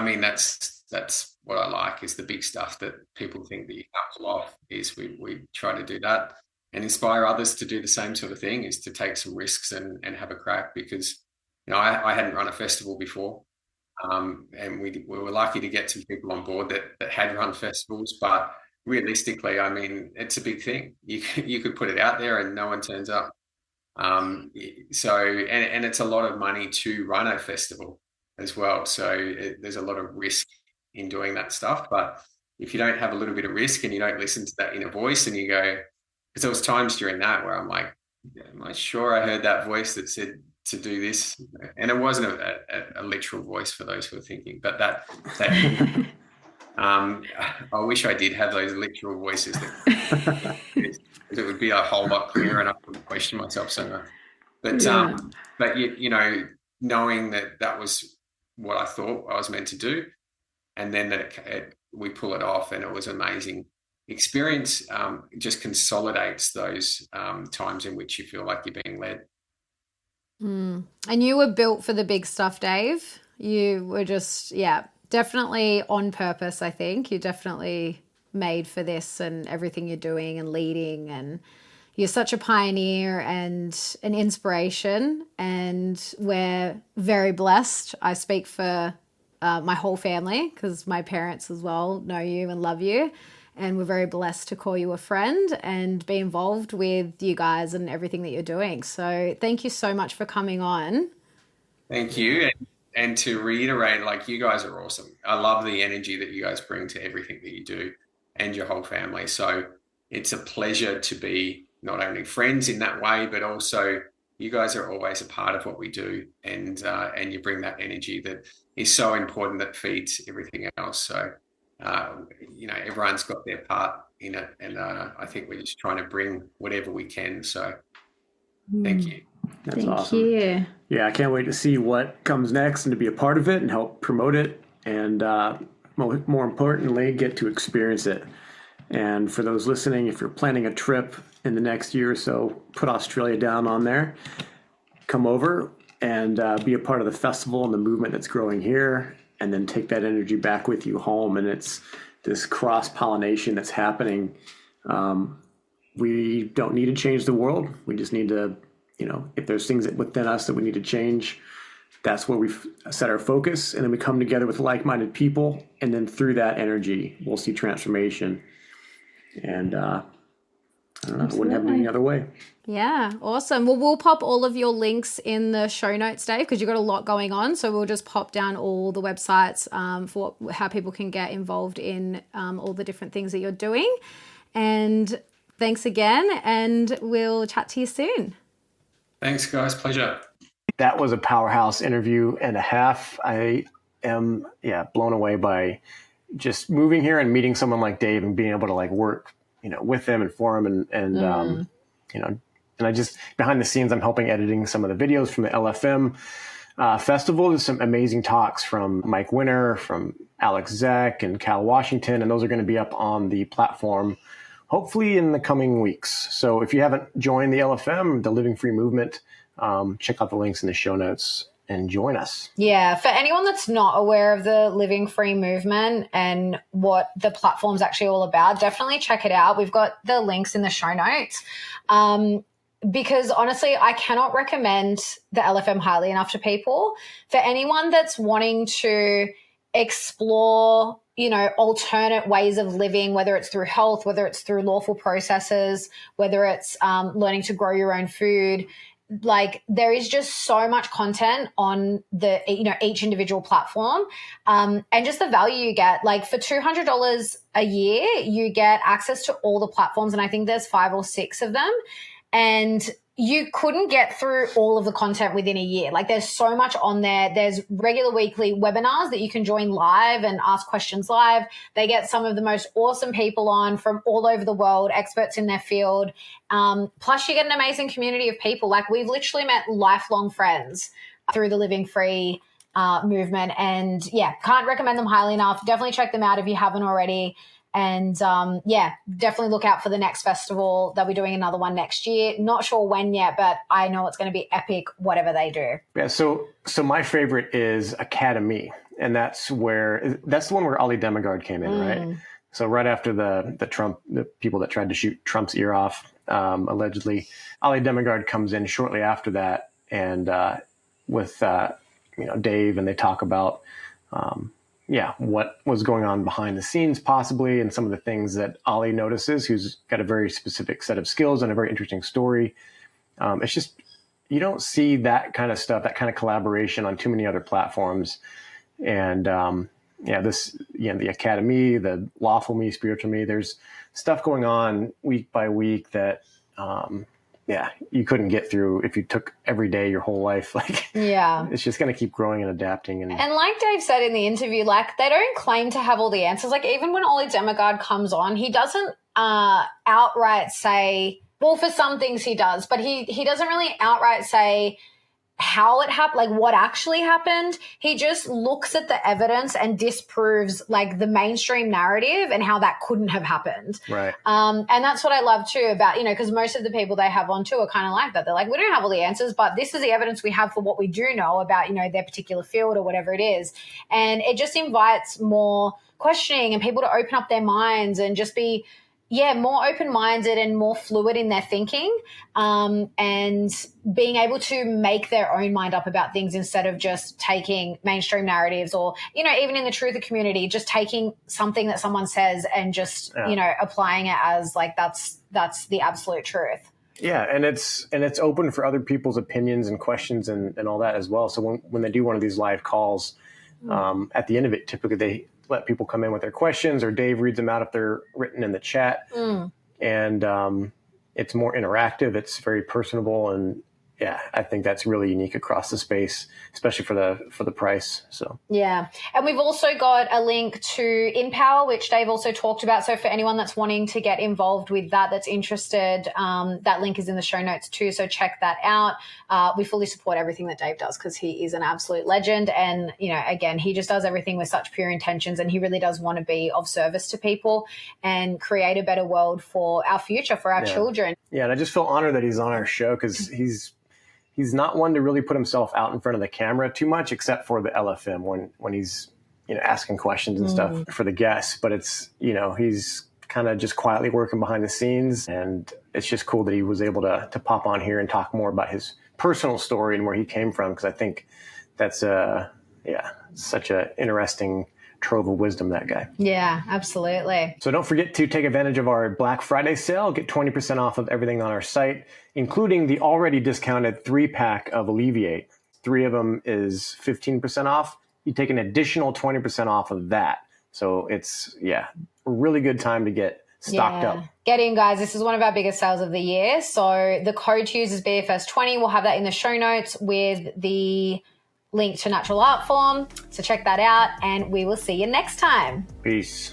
mean, that's what I like, is the big stuff that people think that you can't pull off. Is we try to do that and inspire others to do the same sort of thing, is to take some risks and have a crack, because, you know, I hadn't run a festival before, and we were lucky to get some people on board that had run festivals, but realistically, I mean, it's a big thing. You could put it out there and no one turns up. So it's a lot of money to run a festival as well. So there's a lot of risk in doing that stuff. But if you don't have a little bit of risk and you don't listen to that inner voice, and you go, because there was times during that where I'm like, am I sure I heard that voice that said to do this? And it wasn't a literal voice, for those who are thinking, but that I wish I did have those literal voices. It would be a whole lot clearer, and I wouldn't question myself so much. But you know, knowing that was what I thought I was meant to do, and then that we pull it off, and it was an amazing experience. Just consolidates those times in which you feel like you're being led. And you were built for the big stuff, Dave. You were just, definitely on purpose. I think you're definitely made for this and everything you're doing and leading, and you're such a pioneer and an inspiration, and we're very blessed. I speak for my whole family, because my parents as well know you and love you, and we're very blessed to call you a friend and be involved with you guys and everything that you're doing. So thank you so much for coming on. Thank you. And to reiterate, like, you guys are awesome. I love the energy that you guys bring to everything that you do, and your whole family. So it's a pleasure to be not only friends in that way, but also you guys are always a part of what we do, and you bring that energy that is so important, that feeds everything else. So you know, everyone's got their part in it, and I think we're just trying to bring whatever we can. So thank you. That's Thank awesome. you. Yeah, I can't wait to see what comes next and to be a part of it and help promote it. And more importantly, get to experience it. And for those listening, if you're planning a trip in the next year or so, put Australia down on there. Come over and be a part of the festival and the movement that's growing here, and then take that energy back with you home. And it's this cross-pollination that's happening. We don't need to change the world. We just need to, if there's things within us that we need to change, that's where we set our focus. And then we come together with like-minded people. And then through that energy, we'll see transformation. And I don't know, I wouldn't have it any other way. Yeah, awesome. Well, we'll pop all of your links in the show notes, Dave, because you've got a lot going on. So we'll just pop down all the websites for how people can get involved in all the different things that you're doing. And thanks again, and we'll chat to you soon. Thanks, guys. Pleasure. That was a powerhouse interview and a half. I am, blown away by just moving here and meeting someone like Dave and being able to work, with him and for him and I just, behind the scenes, I'm helping editing some of the videos from the LFM festival. There's some amazing talks from Mike Winter, from Alex Zek and Cal Washington, and those are going to be up on the platform hopefully in the coming weeks. So if you haven't joined the LFM, the Living Free Movement, check out the links in the show notes and join us. Yeah, for anyone that's not aware of the Living Free Movement and what the platform's actually all about, definitely check it out. We've got the links in the show notes. Because honestly, I cannot recommend the LFM highly enough to people. For anyone that's wanting to explore, alternate ways of living, whether it's through health, whether it's through lawful processes, whether it's learning to grow your own food, there is just so much content on the, each individual platform. And just the value you get, for $200 a year, you get access to all the platforms. And I think there's 5 or 6 of them. And you couldn't get through all of the content within a year. There's so much on there. There's regular weekly webinars that you can join live and ask questions live. They get some of the most awesome people on from all over the world, experts in their field. Plus you get an amazing community of people. We've literally met lifelong friends through the Living Free movement. And can't recommend them highly enough. Definitely check them out if you haven't already. And definitely look out for the next festival. They'll be doing another one next year. Not sure when yet, but I know it's going to be epic, whatever they do. Yeah. So my favorite is Academy, and that's the one where Ali Demigard came in, right? So right after the people that tried to shoot Trump's ear off, allegedly, Ali Demigard comes in shortly after that, and with Dave, and they talk about what was going on behind the scenes possibly, and some of the things that Ali notices, who's got a very specific set of skills and a very interesting story. It's just, you don't see that kind of stuff, that kind of collaboration on too many other platforms. And the Academy, the lawful me, spiritual me, there's stuff going on week by week that you couldn't get through if you took every day your whole life. It's just going to keep growing and adapting. And like Dave said in the interview, they don't claim to have all the answers. Even when Ollie Demigard comes on, he doesn't outright say, well, for some things he does, but he doesn't really outright say how it happened, what actually happened. He just looks at the evidence and disproves the mainstream narrative and how that couldn't have happened. Right. And that's what I love too about, because most of the people they have on too are kind of like that. They're we don't have all the answers, but this is the evidence we have for what we do know about, their particular field or whatever it is. And it just invites more questioning and people to open up their minds and just be, more open-minded and more fluid in their thinking, and being able to make their own mind up about things instead of just taking mainstream narratives or, even in the truther community, just taking something that someone says and just, applying it as that's the absolute truth. Yeah, and it's open for other people's opinions and questions and all that as well. So when they do one of these live calls, at the end of it, typically they let people come in with their questions, or Dave reads them out if they're written in the chat. And it's more interactive. It's very personable, and yeah, I think that's really unique across the space, especially for the price. So yeah, and we've also got a link to InPower, which Dave also talked about. So for anyone that's wanting to get involved with that, that's interested, that link is in the show notes too. So check that out. We fully support everything that Dave does because he is an absolute legend, and again, he just does everything with such pure intentions, and he really does want to be of service to people and create a better world for our future, for our children. Yeah, and I just feel honored that he's on our show because he's not one to really put himself out in front of the camera too much, except for the LFM when he's asking questions and stuff for the guests. But it's he's kind of just quietly working behind the scenes, and it's just cool that he was able to pop on here and talk more about his personal story and where he came from, because I think that's such a interesting trove of wisdom, that guy. Yeah, absolutely. So don't forget to take advantage of our Black Friday sale. Get 20% off of everything on our site, including the already discounted 3-pack of Alleviate. 3 of them is 15% off. You take an additional 20% off of that. So it's, a really good time to get stocked up. Get in, guys. This is one of our biggest sales of the year. So the code to use is BFS20. We'll have that in the show notes with the link to Natural Art Form. So check that out, and we will see you next time. Peace.